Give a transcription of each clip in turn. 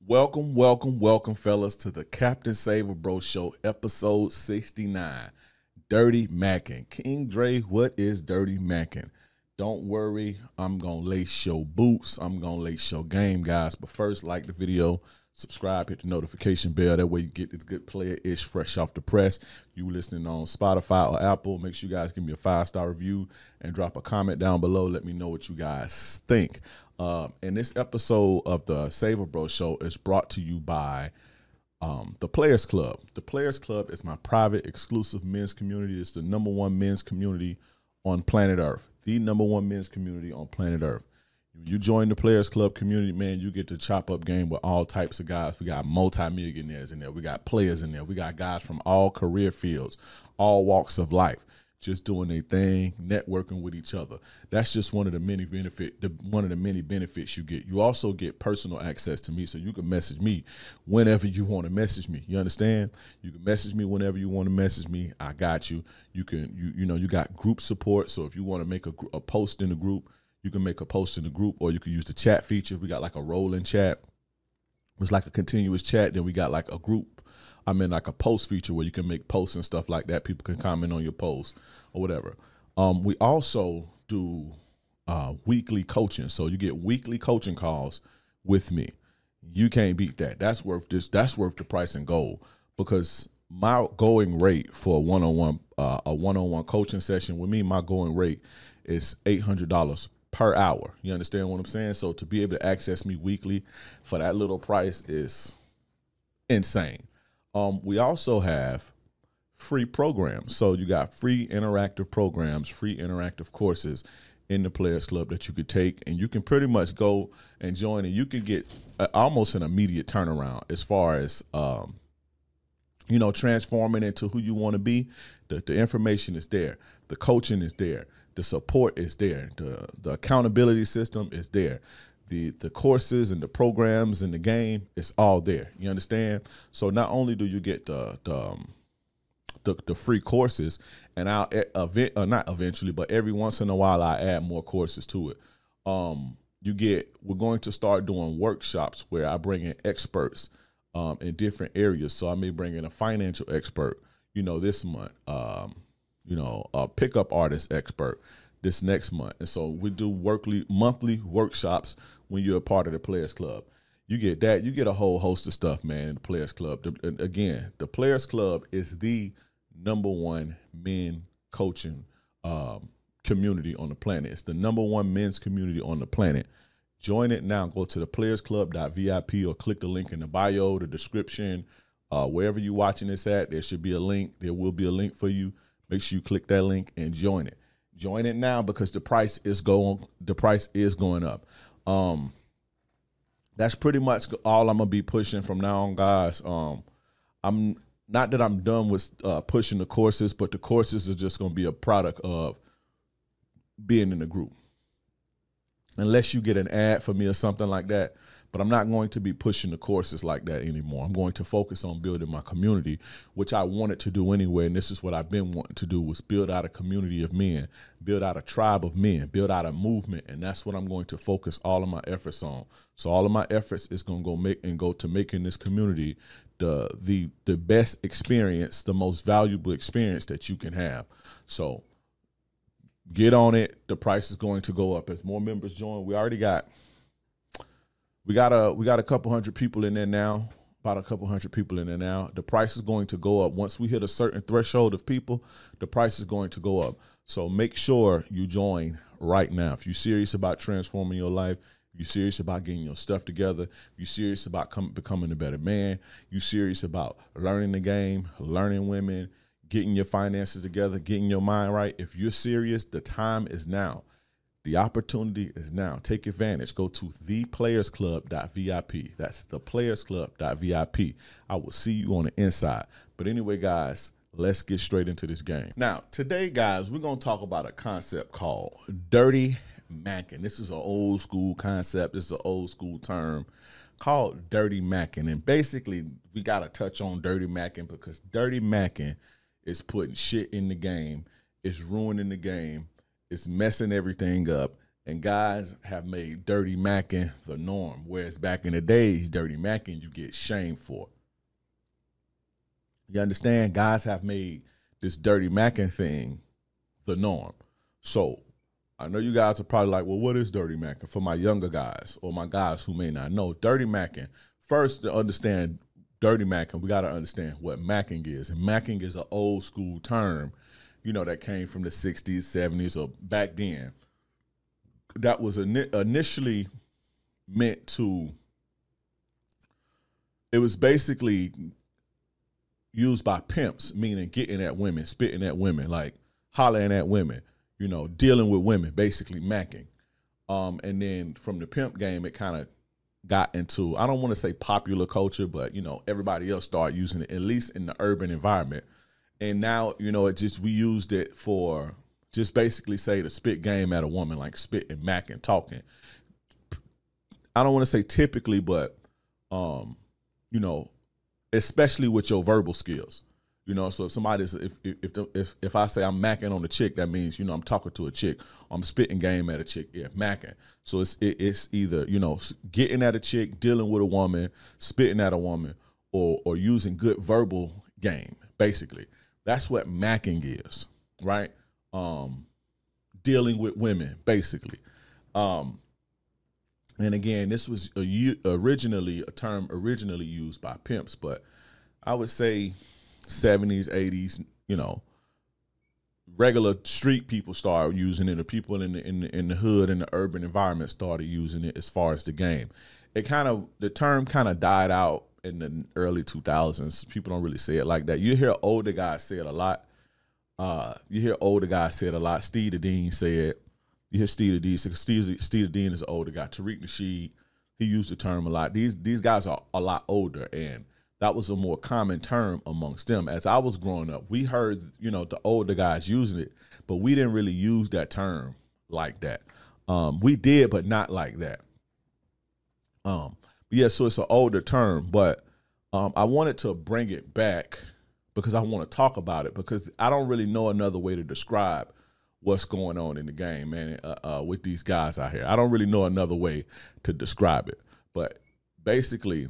Welcome, fellas, to the Captain Saver Bro Show, episode 69. Dirty Mackin. King Dre, what is Dirty Mackin? Don't worry, I'm going to lace your boots. I'm going to lace your game, guys. But first, like the video, subscribe, hit the notification bell. That way you get this good player-ish fresh off the press. You listening on Spotify or Apple, make sure you guys give me a 5-star review and drop a comment down below. Let me know what you guys think. And this episode of the Saver Bro Show is brought to you by the Players Club. The Players Club is my private, exclusive men's community. It's the #1 men's community on planet Earth. The #1 men's community on planet Earth. You join the Players Club community, man, you get to chop up game with all types of guys. We got multi-millionaires in there. We got players in there. We got guys from all career fields, all walks of life, just doing their thing, networking with each other. That's just one of the many benefits you get. You also get personal access to me, so you can message me whenever you want to message me. You understand? You can message me whenever you want to message me. I got you. You got group support. So if you want to make a post in the group, you can make a post in the group, or you can use the chat feature. We got like a rolling chat. It's like a continuous chat. Then we got like a group. Like a post feature where you can make posts and stuff like that. People can comment on your posts or whatever. We also do weekly coaching. So you get weekly coaching calls with me. You can't beat that. That's worth the price in gold, because my going rate for a one-on-one coaching session with me, my going rate is $800 per hour. You understand what I'm saying? So to be able to access me weekly for that little price is insane. We also have free programs. So you got free interactive programs, free interactive courses in the Players Club that you could take, and you can pretty much go and join, and you can get almost an immediate turnaround as far as, transforming into who you want to be. The information is there. The coaching is there. The support is there. The accountability system is there. The courses and the programs and the game, it's all there. You understand? So not only do you get the free courses, and not eventually, but every once in a while I add more courses to it. We're going to start doing workshops where I bring in experts in different areas. So I may bring in a financial expert, this month, a pickup artist expert this next month. And so we do monthly workshops when you're a part of the Players Club. You get that. You get a whole host of stuff, man, in the Players Club. Again, the Players Club is the #1 men coaching community on the planet. It's the #1 men's community on the planet. Join it now. Go to the playersclub.vip or click the link in the bio, the description, wherever you're watching this at. There should be a link. There will be a link for you. Make sure you click that link and join it. Join it now, because the price is going up. That's pretty much all I'm gonna be pushing from now on, guys. I'm not that I'm done with pushing the courses, but the courses are just gonna be a product of being in the group. Unless you get an ad for me or something like that. But I'm not going to be pushing the courses like that anymore. I'm going to focus on building my community, which I wanted to do anyway. And this is what I've been wanting to do, was build out a community of men, build out a tribe of men, build out a movement. And that's what I'm going to focus all of my efforts on. So all of my efforts is going to go to making this community the best experience, the most valuable experience that you can have. So get on it. The price is going to go up as more members join. We got a couple hundred people in there now, about a couple hundred people in there now. The price is going to go up. Once we hit a certain threshold of people, the price is going to go up. So make sure you join right now. If you're serious about transforming your life, you're serious about getting your stuff together, you're serious about becoming a better man, you're serious about learning the game, learning women, getting your finances together, getting your mind right. If you're serious, the time is now. The opportunity is now. Take advantage. Go to theplayersclub.vip. That's theplayersclub.vip. I will see you on the inside. But anyway, guys, let's get straight into this game. Now, today, guys, we're going to talk about a concept called Dirty Mackin. This is an old school concept. This is an old school term called Dirty Mackin. And basically, we got to touch on Dirty Mackin, because Dirty Mackin is putting shit in the game. It's ruining the game. It's messing everything up. And guys have made dirty macking the norm, whereas back in the days, dirty macking you get shamed for. You understand? Guys have made this dirty macking thing the norm. So I know you guys are probably like, well, what is dirty macking? For my younger guys or my guys who may not know, dirty macking, first to understand dirty macking, we got to understand what macking is. And macking is an old school term, you know, that came from the 60s, 70s, or back then. That was initially meant to, it was basically used by pimps, meaning getting at women, spitting at women, like hollering at women, you know, dealing with women, basically macking. And then from the pimp game, it kind of got into, I don't want to say popular culture, but, you know, everybody else started using it, at least in the urban environment. And now, you know, we used it for just basically say to spit game at a woman, like spitting, macking, talking. I don't want to say typically, but, you know, especially with your verbal skills, you know. So if somebody's, if I say I'm macking on a chick, that means, you know, I'm talking to a chick. I'm spitting game at a chick, yeah, macking. So it's either, you know, getting at a chick, dealing with a woman, spitting at a woman, or using good verbal game. Basically, that's what macking is, right? Dealing with women, basically. And again, this was originally a term originally used by pimps, but I would say 70s, 80s, you know, regular street people started using it, or people in the hood, in the urban environment started using it as far as the game. The term kind of died out in the early 2000s. People don't really say it like that. You hear older guys say it a lot. Steve the Dean said, you hear Steve the Dean say, Steve the Dean is an older guy. Tariq Nasheed, he used the term a lot. These guys are a lot older, and that was a more common term amongst them. As I was growing up, we heard, you know, the older guys using it, but we didn't really use that term like that. We did, but not like that. Yeah, so it's an older term, but I wanted to bring it back because I want to talk about it, because I don't really know another way to describe what's going on in the game, man, with these guys out here. I don't really know another way to describe it. But basically,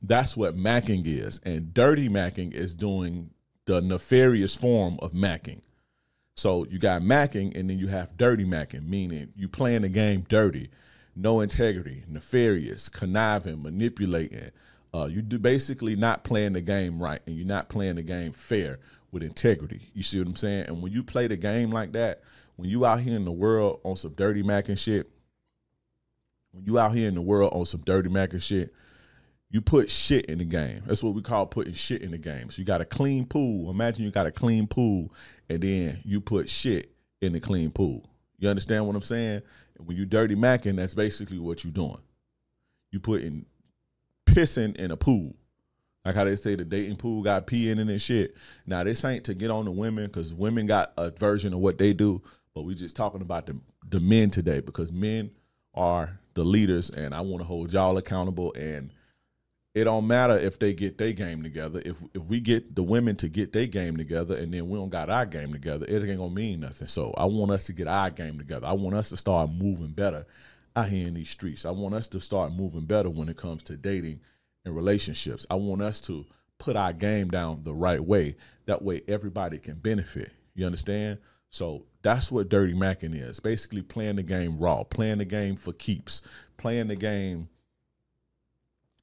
that's what macking is. And dirty macking is doing the nefarious form of macking. So you got macking, and then you have dirty macking, meaning you playing the game dirty, no integrity, nefarious, conniving, manipulating. You do basically not playing the game right, and you're not playing the game fair with integrity. You see what I'm saying? And when you play the game like that, when you out here in the world on some dirty macking shit, you put shit in the game. That's what we call putting shit in the game. So you got a clean pool. Imagine you got a clean pool, and then you put shit in the clean pool. You understand what I'm saying? And when you dirty macking, that's basically what you're doing. You putting pissing in a pool. Like how they say the dating pool got pee in it and shit. Now, this ain't to get on the women, because women got a version of what they do, but we just talking about the men today, because men are the leaders, and I want to hold y'all accountable. And it don't matter if they get their game together. If we get the women to get their game together, and then we don't got our game together, it ain't gonna mean nothing. So I want us to get our game together. I want us to start moving better out here in these streets. I want us to start moving better when it comes to dating and relationships. I want us to put our game down the right way. That way everybody can benefit. You understand? So that's what dirty macking is. Basically playing the game raw, playing the game for keeps, playing the game.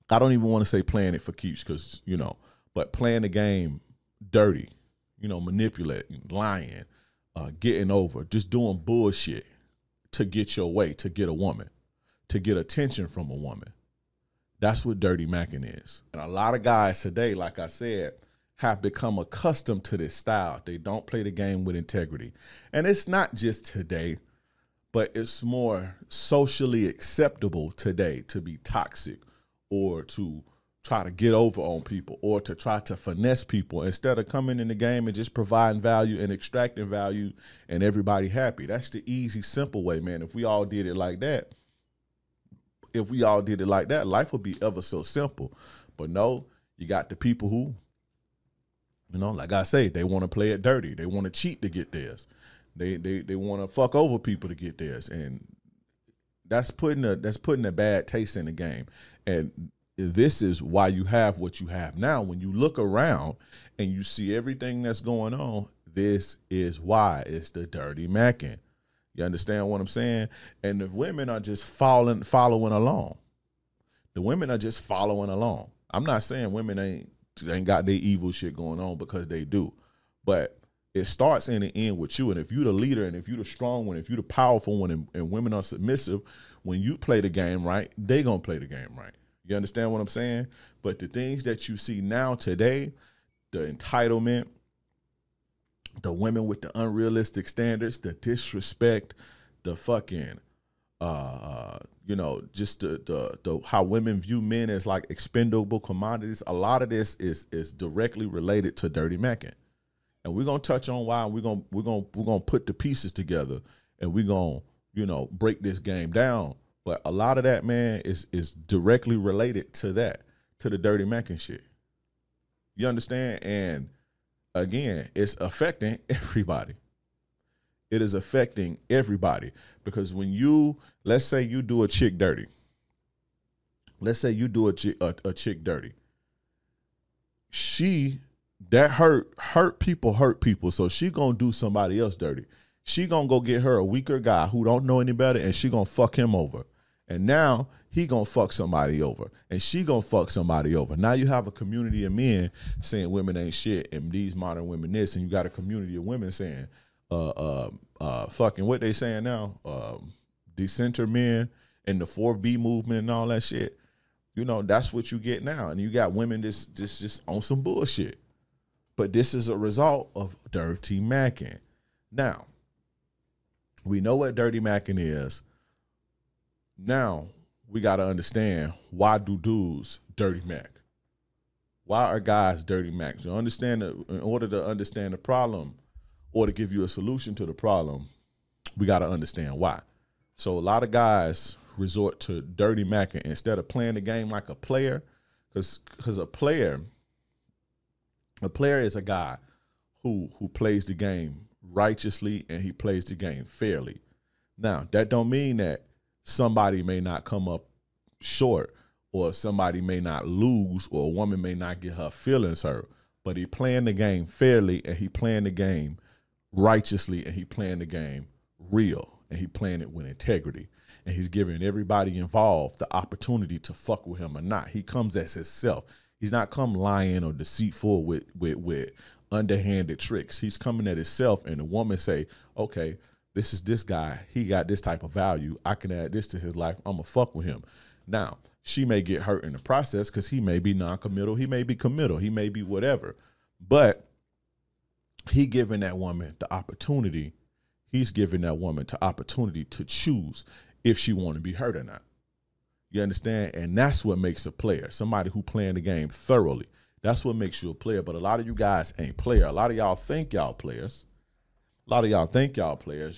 I don't even want to say playing it for keeps, because, you know, but playing the game dirty, you know, manipulating, lying, getting over, just doing bullshit to get your way, to get a woman, to get attention from a woman. That's what dirty macking is. And a lot of guys today, like I said, have become accustomed to this style. They don't play the game with integrity. And it's not just today, but it's more socially acceptable today to be toxic, or to try to get over on people, or to try to finesse people, instead of coming in the game and just providing value and extracting value and everybody happy. That's the easy, simple way, man. If we all did it like that, life would be ever so simple. But no, you got the people who, you know, like I say, they want to play it dirty. They want to cheat to get theirs. They want to fuck over people to get theirs. And That's putting a bad taste in the game. And this is why you have what you have now. When you look around and you see everything that's going on, this is why. It's the dirty macking. You understand what I'm saying? And the women are just following along. The women are just following along. I'm not saying women ain't got their evil shit going on, because they do. But it starts and it ends with you. And if you're the leader, and if you're the strong one, if you're the powerful one, and women are submissive, when you play the game right, they gonna play the game right. You understand what I'm saying? But the things that you see now today, the entitlement, the women with the unrealistic standards, the disrespect, the fucking, just the how women view men as like expendable commodities. A lot of this is directly related to dirty macking, and we're gonna touch on why. We're gonna put the pieces together, and we're gonna break this game down. But a lot of that, man, is directly related to that, to the dirty macking shit. You understand? And again, it's affecting everybody. It is affecting everybody, because when let's say you do a chick dirty. Let's say you do a chick dirty. That hurt people. So she gonna do somebody else dirty. She gonna go get her a weaker guy who don't know any better, and she gonna fuck him over. And now he gonna fuck somebody over, and she gonna fuck somebody over. Now you have a community of men saying women ain't shit, and these modern women this, and you got a community of women saying, fucking what they saying now, decenter men and the 4B movement and all that shit. That's what you get now, and you got women just on some bullshit. But this is a result of dirty macking. Now, we know what dirty macking is. Now, we got to understand, why do dudes dirty mack? Why are guys dirty mack? So in order to understand the problem, or to give you a solution to the problem, we got to understand why. So a lot of guys resort to dirty macking instead of playing the game like a player, because a player is a guy who plays the game righteously, and he plays the game fairly. Now, that don't mean that somebody may not come up short, or somebody may not lose, or a woman may not get her feelings hurt, but he playing the game fairly, and he playing the game righteously, and he playing the game real, and he playing it with integrity, and he's giving everybody involved the opportunity to fuck with him or not. He comes as himself. He's not come lying or deceitful with underhanded tricks. He's coming at himself, and the woman say, okay, this is this guy. He got this type of value. I can add this to his life. I'm going to fuck with him. Now, she may get hurt in the process, because he may be non-committal. He may be committal. He may be whatever. But he giving that woman the opportunity. He's giving that woman the opportunity to choose if she want to be hurt or not. You understand? And that's what makes a player, somebody who playing the game thoroughly. That's what makes you a player. But a lot of you guys ain't player. A lot of y'all think y'all players.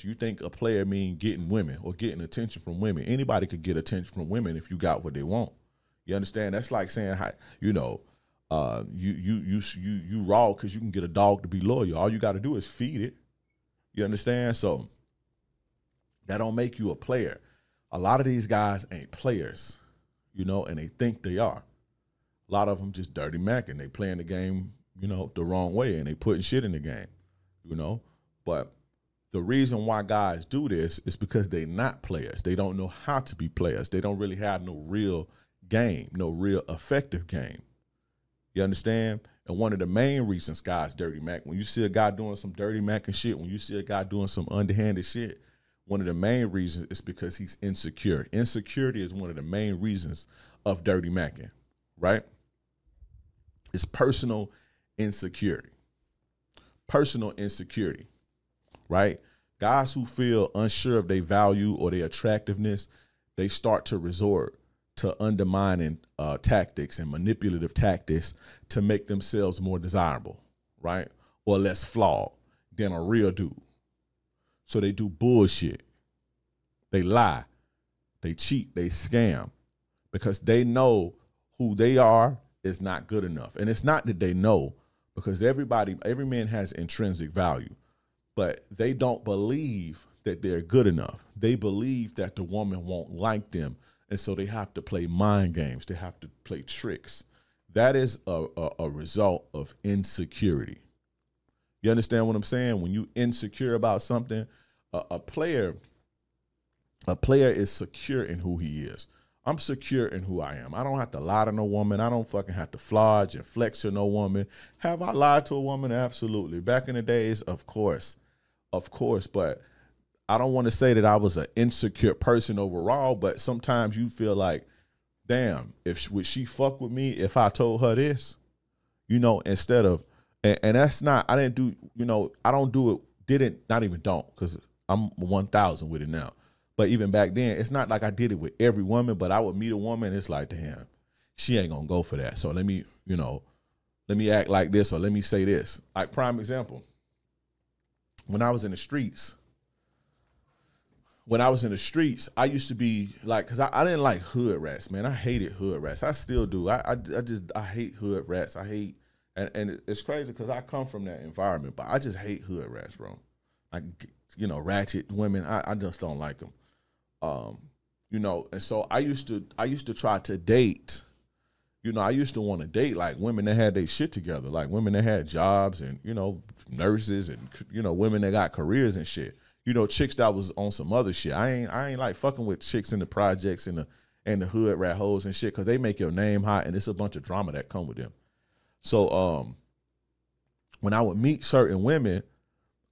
You think a player mean getting women or getting attention from women. Anybody could get attention from women if you got what they want. You understand? That's like saying, you raw because you can get a dog to be loyal. All you got to do is feed it. You understand? So that don't make you a player. A lot of these guys ain't players, and they think they are. A lot of them just dirty macking. They playing the game, the wrong way, and they putting shit in the game, But the reason why guys do this is because they not players. They don't know how to be players. They don't really have no real game, no real effective game. You understand? And one of the main reasons guys dirty mack, when you see a guy doing some dirty mack and shit, when you see a guy doing some underhanded shit, one of the main reasons is because he's insecure. Insecurity is one of the main reasons of dirty macking, right? It's personal insecurity. Personal insecurity. Right? Guys who feel unsure of their value or their attractiveness, they start to resort to undermining tactics and manipulative tactics to make themselves more desirable, right? Or less flawed than a real dude. So they do bullshit. They lie. They cheat. They scam because they know who they are is not good enough. And it's not that they know, because every man has intrinsic value. But they don't believe that they're good enough. They believe that the woman won't like them, and so they have to play mind games. They have to play tricks. That is a result of insecurity. You understand what I'm saying? When you insecure about something, a player is secure in who he is. I'm secure in who I am. I don't have to lie to no woman. I don't fucking have to flodge and flex to no woman. Have I lied to a woman? Absolutely. Back in the days, of course. But I don't want to say that I was an insecure person overall, but sometimes you feel like, damn, would she fuck with me if I told her this? You know, instead of, and that's not, I didn't do, you know, I don't do it, not even don't, because I'm 1,000 with it now. But even back then, it's not like I did it with every woman, but I would meet a woman, and it's like, damn, she ain't gonna go for that. So let me act like this, or let me say this. Like, prime example, when I was in the streets, I used to be like, because I didn't like hood rats, man. I hated hood rats. I still do. I hate hood rats. I hate, and it's crazy because I come from that environment, but I just hate hood rats, bro. Like, you know, ratchet women, I just don't like them. You know, and so I used to try to date. You know, I used to want to date like women that had their shit together, like women that had jobs and, you know, nurses and, you know, women that got careers and shit. You know, chicks that was on some other shit. I ain't like fucking with chicks in the projects and the hood rat hoes and shit, because they make your name hot and it's a bunch of drama that come with them. So when I would meet certain women,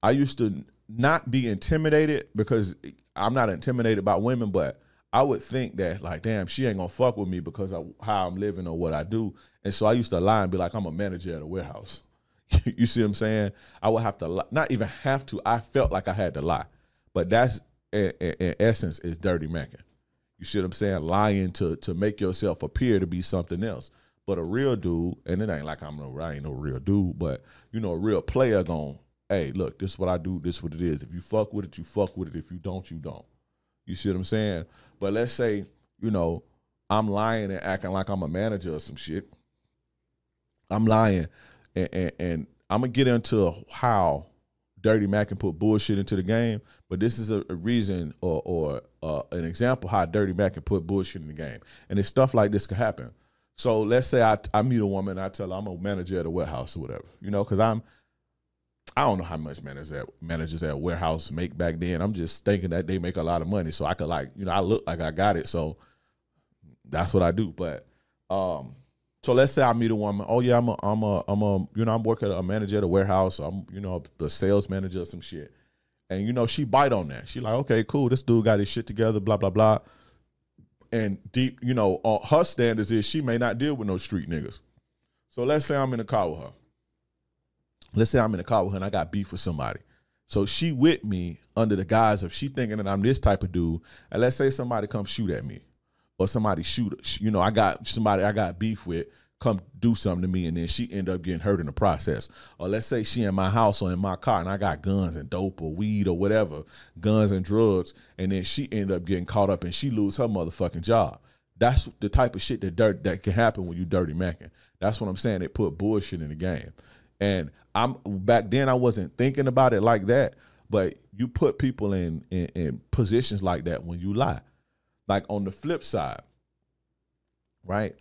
I used to not be intimidated, because I'm not intimidated by women, but I would think that, like, damn, she ain't gonna fuck with me because of how I'm living or what I do. And so I used to lie and be like, I'm a manager at a warehouse. You see what I'm saying? I would have to lie, not even have to. I felt like I had to lie. But that's, in essence, is dirty macking. You see what I'm saying? Lying to make yourself appear to be something else. But a real dude, and it ain't like I ain't no real dude, but, you know, a real player gon', hey, look, this is what I do, this is what it is. If you fuck with it, you fuck with it. If you don't, you don't. You see what I'm saying? But let's say, you know, I'm lying and acting like I'm a manager or some shit. I'm lying, and I'm going to get into how Dirty Mack can put bullshit into the game, but this is a reason or an example how Dirty Mack can put bullshit in the game. And it's stuff like this could happen. So let's say I meet a woman and I tell her I'm a manager at a warehouse or whatever, you know, because I don't know how much managers at a warehouse make back then. I'm just thinking that they make a lot of money. So I could, like, you know, I look like I got it. So that's what I do. But so let's say I meet a woman. Oh yeah, I'm you know, I'm working a manager at a warehouse. I'm, you know, the sales manager or some shit. And, you know, she bite on that. She like, okay, cool. This dude got his shit together, blah, blah, blah. And deep, you know, her standards is she may not deal with no street niggas. So let's say I'm in the car with her. And I got beef with somebody. So she with me under the guise of she thinking that I'm this type of dude. And let's say somebody come shoot at me, or somebody you know, I got somebody I got beef with come do something to me, and then she end up getting hurt in the process. Or let's say she in my house or in my car and I got guns and dope or weed or whatever, guns and drugs, and then she end up getting caught up and she lose her motherfucking job. That's the type of shit that can happen when you dirty macking. That's what I'm saying. They put bullshit in the game. And back then I wasn't thinking about it like that, but you put people in positions like that when you lie. Like on the flip side, right?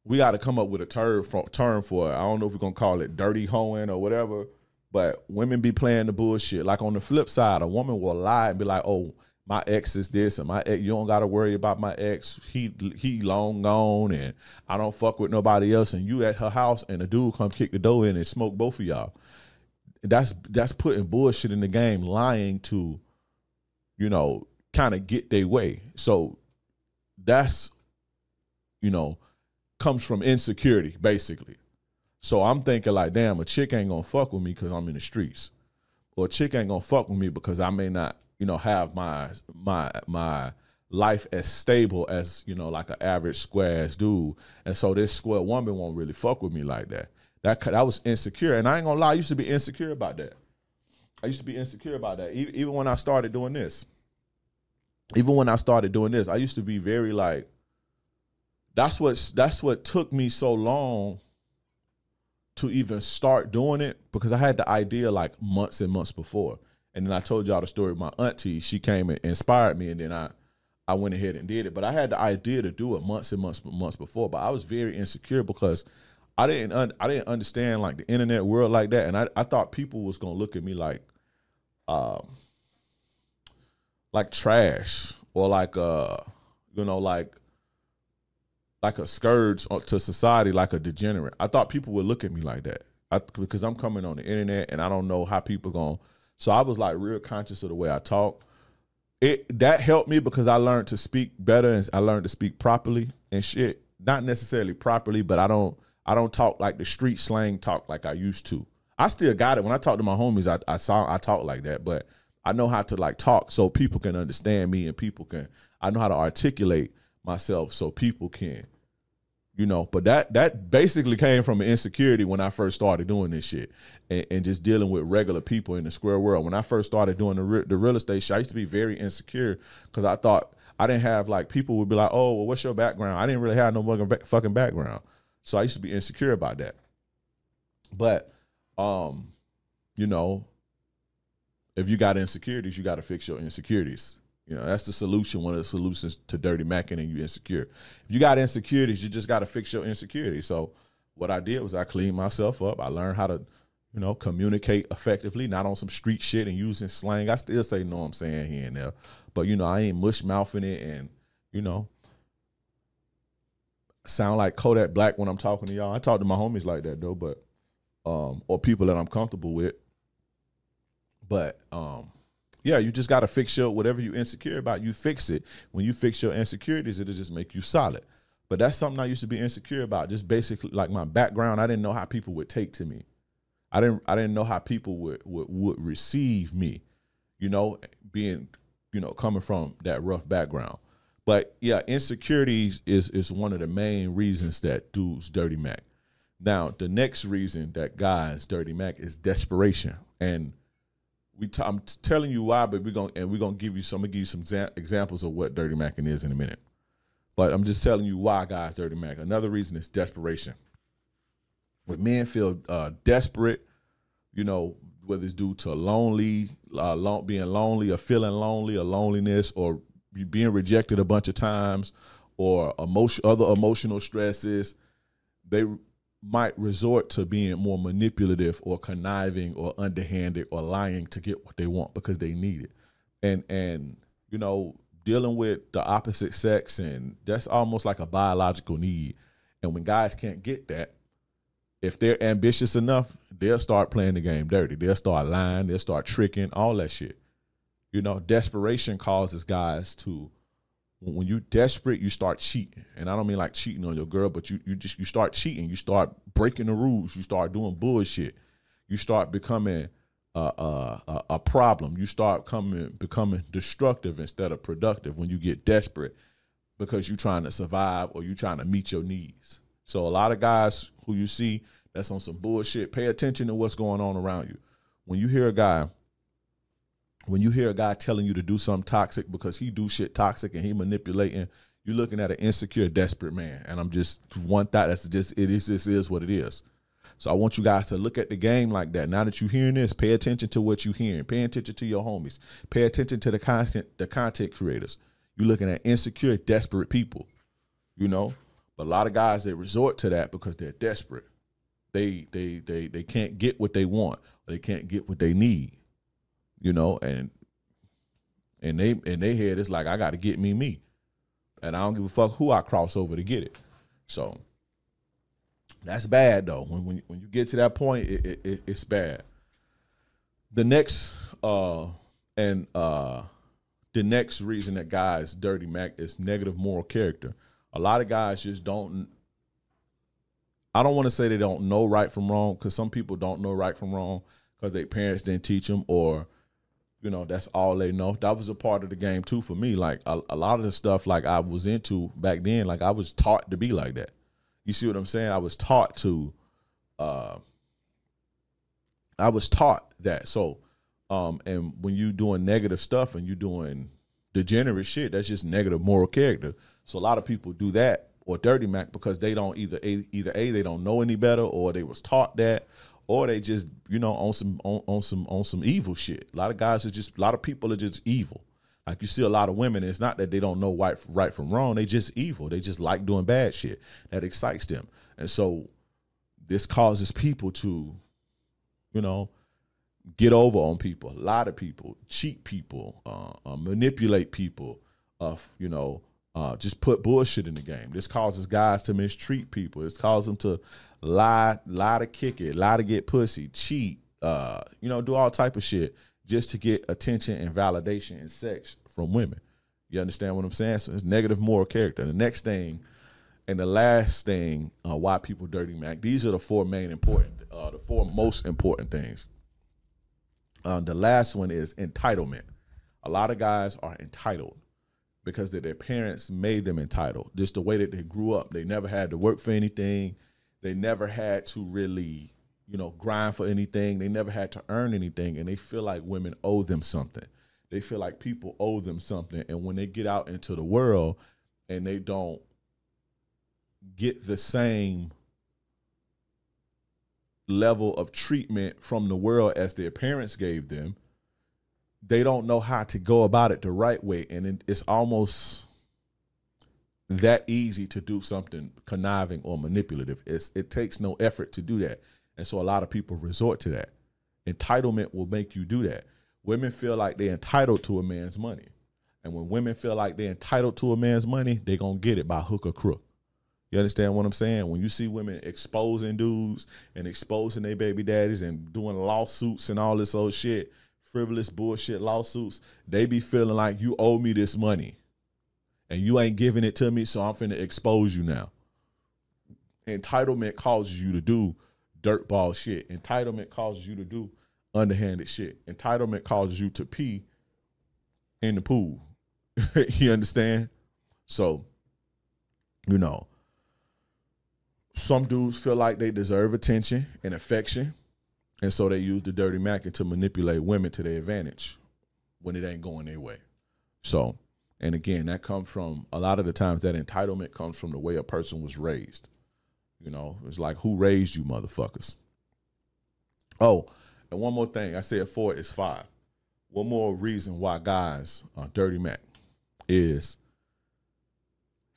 We got to come up with a term for it. I don't know if we're going to call it dirty hoeing or whatever, but women be playing the bullshit. Like on the flip side, a woman will lie and be like, oh, my ex is this, and my ex, you don't got to worry about my ex. He long gone, and I don't fuck with nobody else. And you at her house, and a dude come kick the door in and smoke both of y'all. That's putting bullshit in the game, lying to, you know, kind of get their way. So that's, you know, comes from insecurity, basically. So I'm thinking like, damn, a chick ain't gonna fuck with me because I'm in the streets, or a chick ain't gonna fuck with me because I may not, you know, have my life as stable as, you know, like an average square ass dude. And so this square woman won't really fuck with me like that. That was insecure. And I ain't gonna lie, I used to be insecure about that. Even when I started doing this. I used to be very like, that's what took me so long to even start doing it, because I had the idea like months and months before. And then I told y'all the story of my auntie. She came and inspired me, and then I went ahead and did it. But I had the idea to do it months and months before. But I was very insecure because I didn't understand like the internet world like that, and I thought people was gonna look at me like trash, or like like a scourge to society, like a degenerate. I thought people would look at me like that because I'm coming on the internet and I don't know how people gonna. So I was like real conscious of the way I talk. That helped me because I learned to speak better and I learned to speak properly and shit. Not necessarily properly, but I don't talk like the street slang talk like I used to. I still got it. When I talk to my homies, I talk like that, but I know how to like talk so people can understand me and I know how to articulate myself so people can, but that basically came from an insecurity when I first started doing this shit and just dealing with regular people in the square world. When I first started doing the real estate shit, I used to be very insecure because I thought I didn't have like, people would be like, oh, well, what's your background? I didn't really have no fucking background. So I used to be insecure about that. But, if you got insecurities, you got to fix your insecurities. That's the solution, one of the solutions to dirty macking and you insecure. If you got insecurities, you just got to fix your insecurities. So what I did was I cleaned myself up. I learned how to, communicate effectively, not on some street shit and using slang. I still say, know what I'm saying here and there. But, I ain't mush mouthing it and, sound like Kodak Black when I'm talking to y'all. I talk to my homies like that though, but, or people that I'm comfortable with. But, yeah, you just got to fix whatever you're insecure about, you fix it. When you fix your insecurities, it'll just make you solid. But that's something I used to be insecure about, just basically like my background. I didn't know how people would take to me. I didn't know how people would receive me, being, coming from that rough background. But yeah, insecurities is one of the main reasons that dudes dirty Mac. Now, the next reason that guys dirty Mac is desperation. And I'm telling you why, but we're gonna give you some examples of what dirty macking is in a minute. But I'm just telling you why guys dirty Mac. Another reason is desperation. When men feel desperate, whether it's due to being lonely or feeling lonely or loneliness or being rejected a bunch of times or other emotional stresses, they might resort to being more manipulative or conniving or underhanded or lying to get what they want because they need it. And dealing with the opposite sex, and that's almost like a biological need. And when guys can't get that, if they're ambitious enough, they'll start playing the game dirty. They'll start lying, they'll start tricking, all that shit. Desperation causes guys to, when you're desperate, you start cheating. And I don't mean like cheating on your girl, but you start cheating. You start breaking the rules. You start doing bullshit. You start becoming a problem. You start becoming destructive instead of productive when you get desperate because you're trying to survive or you're trying to meet your needs. So a lot of guys who you see that's on some bullshit, pay attention to what's going on around you. When you hear a guy telling you to do something toxic because he do shit toxic and he manipulating, you're looking at an insecure, desperate man. And I'm just one thought. This is what it is. So I want you guys to look at the game like that. Now that you're hearing this, pay attention to what you're hearing. Pay attention to your homies. Pay attention to the content creators. You're looking at insecure, desperate people, But a lot of guys, they resort to that because they're desperate. They can't get what they want. Or they can't get what they need. And they head it's like, I got to get me. And I don't give a fuck who I cross over to get it. So that's bad though. When you get to that point, it's bad. The next reason that guys dirty Mac is negative moral character. A lot of guys just don't. I don't want to say they don't know right from wrong, because some people don't know right from wrong because their parents didn't teach them, or that's all they know. That was a part of the game too for me. Like a lot of the stuff like I was into back then, like I was taught to be like that. You see what I'm saying? I was taught that. So, and when you doing negative stuff and you doing degenerate shit, that's just negative moral character. So a lot of people do that or dirty Mac because they don't either they don't know any better, or they was taught that, or they just, you know, on some evil shit. A lot of guys are just, a lot of people are just evil. Like you see a lot of women, it's not that they don't know right from wrong. They just evil. They just like doing bad shit that excites them. And so this causes people to, you know, get over on people, a lot of people, cheat people, manipulate people, you know, just put bullshit in the game. This causes guys to mistreat people. It causes them to lie to kick it, lie to get pussy, cheat, you know, do all type of shit just to get attention and validation and sex from women. You understand what I'm saying? So it's negative moral character. The next thing and the last thing, why people dirty Mac, these are the four most important things. The last one is entitlement. A lot of guys are entitled because their parents made them entitled. Just the way that they grew up. They never had to work for anything. They never had to really, you know, grind for anything. They never had to earn anything. And they feel like women owe them something. They feel like people owe them something. And when they get out into the world and they don't get the same level of treatment from the world as their parents gave them, they don't know how to go about it the right way. And it's almost that easy to do something conniving or manipulative. It takes no effort to do that. And so a lot of people resort to that. Entitlement will make you do that. Women feel like they're entitled to a man's money. And when women feel like they're entitled to a man's money, they're going to get it by hook or crook. You understand what I'm saying? When you see women exposing dudes and exposing their baby daddies and doing lawsuits and all this old shit, frivolous bullshit lawsuits, they be feeling like you owe me this money and you ain't giving it to me, so I'm finna expose you now. Entitlement causes you to do dirtball shit. Entitlement causes you to do underhanded shit. Entitlement causes you to pee in the pool. You understand? So, you know, some dudes feel like they deserve attention and affection, and so they use the dirty Mackin to manipulate women to their advantage when it ain't going their way. So, and again, that comes from, a lot of the times that entitlement comes from the way a person was raised. You know, it's like, who raised you motherfuckers? Oh, and one more thing. I said 4 is 5. One more reason why guys are dirty Mac is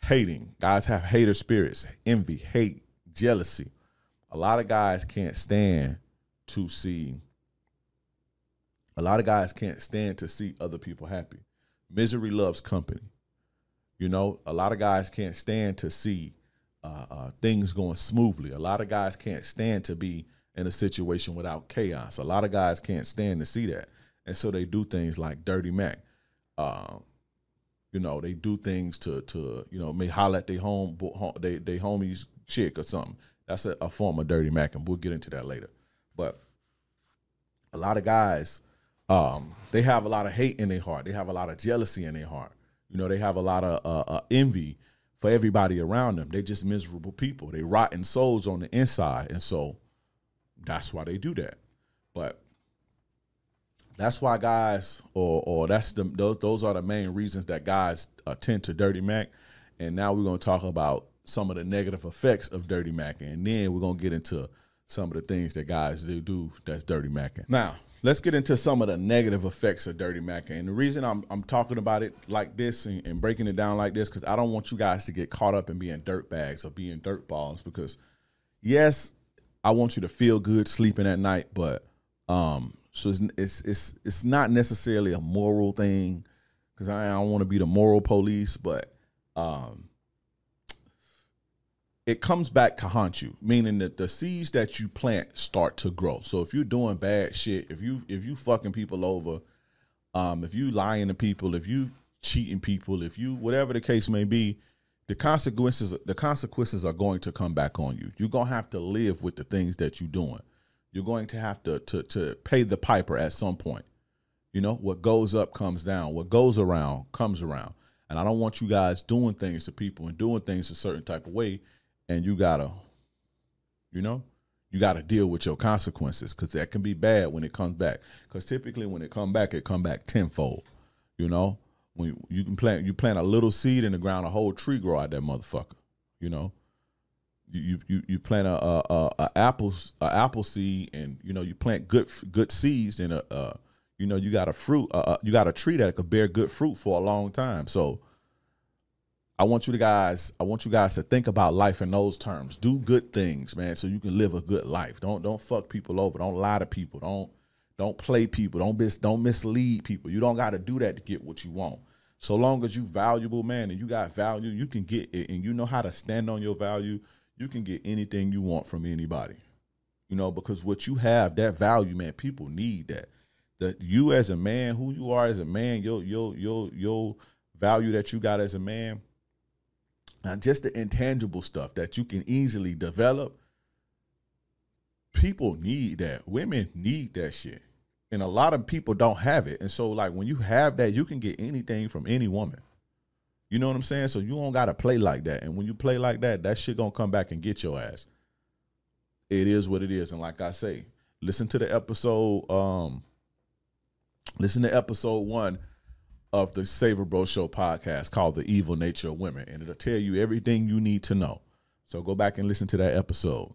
hating. Guys have hater spirits, envy, hate, jealousy. A lot of guys can't stand to see other people happy. Misery loves company. You know, a lot of guys can't stand to see things going smoothly. A lot of guys can't stand to be in a situation without chaos. A lot of guys can't stand to see that. And so they do things like dirty Mac. You know, they do things to you know, may holler at their homie's chick or something. That's a form of dirty Mac, and we'll get into that later. But a lot of guys, they have a lot of hate in their heart. They have a lot of jealousy in their heart. You know, they have a lot of envy for everybody around them. They're just miserable people. They rotten souls on the inside, and so that's why they do that. But that's why guys, or those are the main reasons that guys tend to dirty Mac. And now we're going to talk about some of the negative effects of dirty Mac, and then we're going to get into some of the things that guys do that's dirty Mac. Now, let's get into some of the negative effects of dirty Mac. And the reason I'm talking about it like this and breaking it down like this, because I don't want you guys to get caught up in being dirt bags or being dirt balls. Because yes, I want you to feel good sleeping at night, but so it's not necessarily a moral thing, because I don't want to be the moral police, but it comes back to haunt you, meaning that the seeds that you plant start to grow. So if you're doing bad shit, if you fucking people over, if you lying to people, if you cheating people, if you, whatever the case may be, the consequences are going to come back on you. You're gonna have to live with the things that you're doing. You're going to have to pay the piper at some point. You know, what goes up comes down. What goes around comes around. And I don't want you guys doing things to people and doing things a certain type of way, and you gotta deal with your consequences, because that can be bad when it comes back. Because typically when it come back tenfold. You know, when you plant a little seed in the ground, a whole tree grow out that motherfucker. You know, You plant a apple seed, and you plant good seeds, and you got a fruit, you got a tree that could bear good fruit for a long time. So I want you guys to think about life in those terms. Do good things, man, so you can live a good life. Don't fuck people over. Don't lie to people. Don't play people. Don't mislead people. You don't got to do that to get what you want. So long as you valuable, man, and you got value, you can get it, and you know how to stand on your value. You can get anything you want from anybody, because what you have, that value, man, people need that. That you as a man, who you are as a man, your value that you got as a man, and just the intangible stuff that you can easily develop. People need that. Women need that shit. And a lot of people don't have it. And so, like, when you have that, you can get anything from any woman. You know what I'm saying? So you don't got to play like that. And when you play like that, that shit going to come back and get your ass. It is what it is. And like I say, listen to episode 1 of the Savor Bro Show podcast called The Evil Nature of Women. And it'll tell you everything you need to know. So go back and listen to that episode.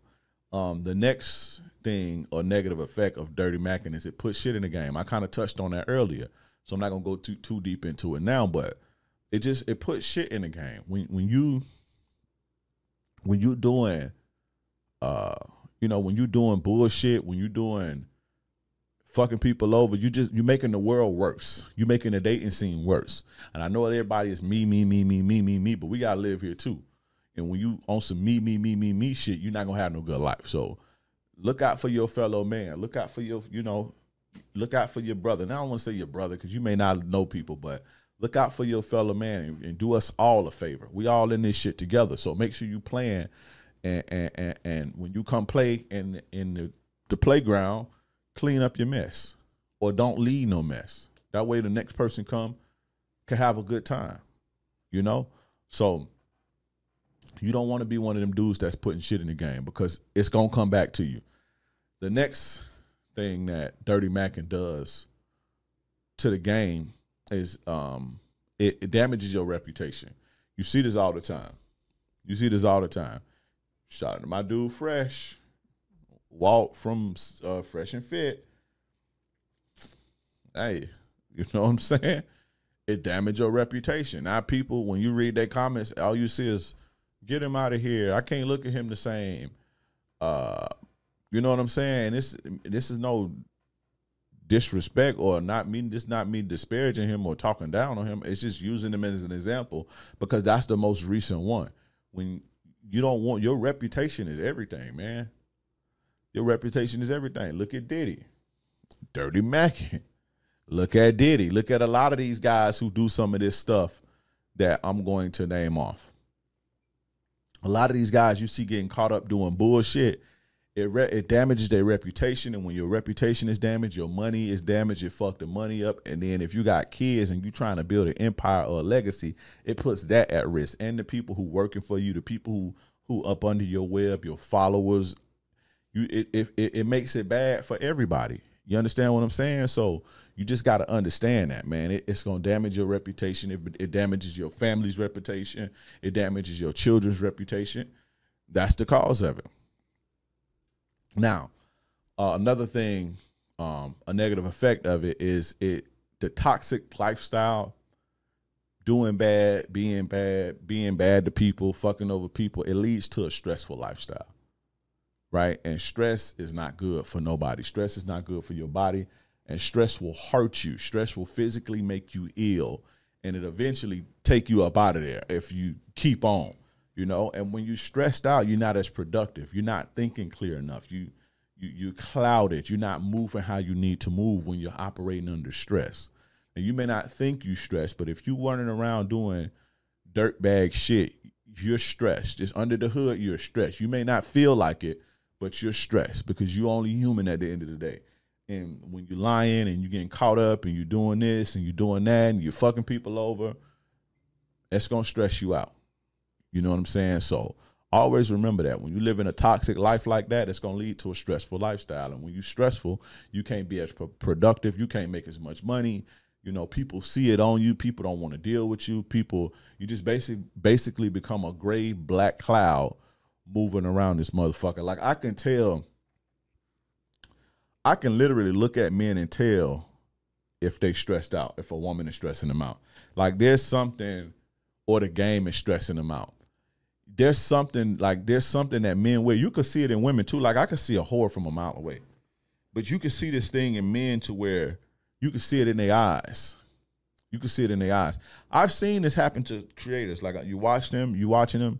The next thing or negative effect of dirty macking is it puts shit in the game. I kind of touched on that earlier, so I'm not gonna go too deep into it now. But it puts shit in the game when you doing when you doing bullshit, when you doing fucking people over, you making the world worse. You making the dating scene worse. And I know everybody is me, but we gotta live here too. And when you on some me shit, you're not gonna have no good life. So look out for your fellow man. Look out for look out for your brother. Now I don't want to say your brother because you may not know people, but look out for your fellow man and do us all a favor. We all in this shit together. So make sure you playing, and when you come play in the playground, clean up your mess or don't leave no mess. That way the next person can have a good time. So you don't want to be one of them dudes that's putting shit in the game because it's going to come back to you. The next thing that Dirty Mackin does to the game is it damages your reputation. You see this all the time. Shout out to my dude Fresh. Walt from Fresh and Fit. Hey, you know what I'm saying? It damaged your reputation. Now people, when you read their comments, all you see is, get him out of here. I can't look at him the same. You know what I'm saying? This is no disrespect or not me disparaging him or talking down on him. It's just using him as an example because that's the most recent one. When you don't want, your reputation is everything, man. Your reputation is everything. Look at Diddy. Dirty Mackin. Look at Diddy. Look at a lot of these guys who do some of this stuff that I'm going to name off. A lot of these guys you see getting caught up doing bullshit, it damages their reputation. And when your reputation is damaged, your money is damaged, it fucked the money up. And then if you got kids and you trying to build an empire or a legacy, it puts that at risk. And the people who working for you, the people who up under your web, your followers, it makes it bad for everybody. You understand what I'm saying? So you just got to understand that, man. It's going to damage your reputation. It damages your family's reputation. It damages your children's reputation. That's the cause of it. Now, another thing, a negative effect of it is the toxic lifestyle, doing bad, being bad to people, fucking over people. It leads to a stressful lifestyle. Right? And stress is not good for nobody. Stress is not good for your body, and stress will hurt you. Stress will physically make you ill, and it eventually take you up out of there if you keep on, And when you're stressed out, you're not as productive. You're not thinking clear enough. You're clouded. You're not moving how you need to move when you're operating under stress. And you may not think you're stressed, but if you're running around doing dirtbag shit, you're stressed. Just under the hood, you're stressed. You may not feel like it, but you're stressed because you're only human at the end of the day. And when you're lying and you're getting caught up and you're doing this and you're doing that and you're fucking people over, it's going to stress you out. You know what I'm saying? So always remember that when you live in a toxic life like that, it's going to lead to a stressful lifestyle. And when you're stressful, you can't be as productive. You can't make as much money. People see it on you. People don't want to deal with you. You just basically become a gray, black cloud moving around this motherfucker. Like I can tell, I can literally look at men and tell if they stressed out, if a woman is stressing them out. Like there's something, or the game is stressing them out. There's something that men wear. You could see it in women too. Like I could see a whore from a mile away. But you can see this thing in men to where you can see it in their eyes. You can see it in their eyes. I've seen this happen to creators. Like you watching them,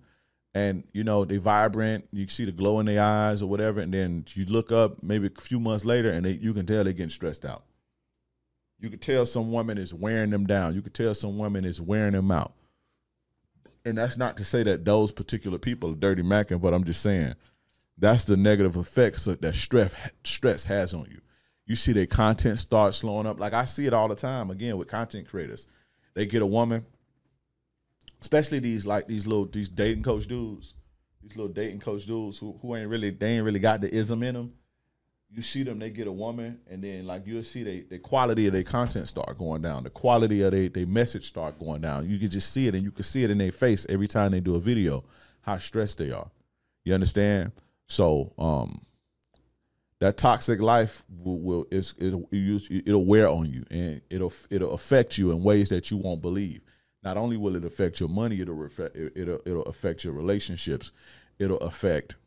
and you know they vibrant. You see the glow in their eyes or whatever, and then you look up maybe a few months later, and you can tell they're getting stressed out. You could tell some woman is wearing them down. You could tell some woman is wearing them out. And that's not to say that those particular people are dirty macking, but I'm just saying that's the negative effects that stress has on you. You see their content start slowing up. Like I see it all the time, again, with content creators. They get a woman, especially these dating coach dudes, who ain't really got the ism in them. You see them, they get a woman, and then like you'll see the quality of their content start going down. The quality of their message start going down. You can just see it, and you can see it in their face every time they do a video, how stressed they are. You understand? So that toxic life it'll wear on you, and it'll affect you in ways that you won't believe. Not only will it affect your money, it'll affect your relationships. It'll affect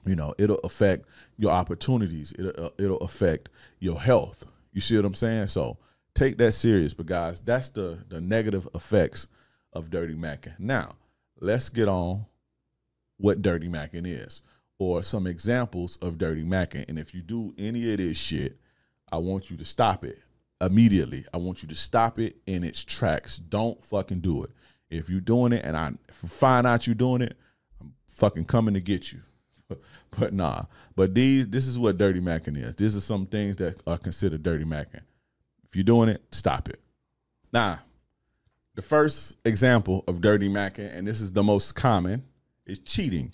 your opportunities. It'll affect your health. You see what I'm saying? So take that serious. But guys, that's the negative effects of dirty macking. Now, let's get on what dirty macking is, or some examples of dirty macking. And if you do any of this shit, I want you to stop it immediately. I want you to stop it in its tracks. Don't fucking do it. If you're doing it and I find out you're doing it, I'm fucking coming to get you. But nah. But this is what dirty macking is. These are some things that are considered dirty macking. If you're doing it, stop it. Now, the first example of dirty macking, and this is the most common, is cheating.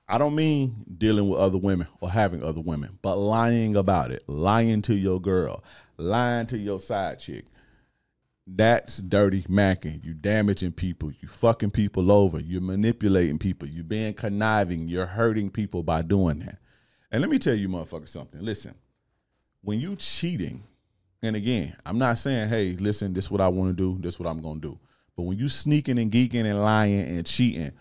I don't mean dealing with other women or having other women, but lying about it, lying to your girl, lying to your side chick. That's dirty macking. You damaging people. You fucking people over. You're manipulating people. You're being conniving. You're hurting people by doing that. And let me tell you motherfuckers something. Listen, when you cheating, and again, I'm not saying, hey, listen, this is what I want to do. This is what I'm going to do. But when you sneaking and geeking and lying and cheating,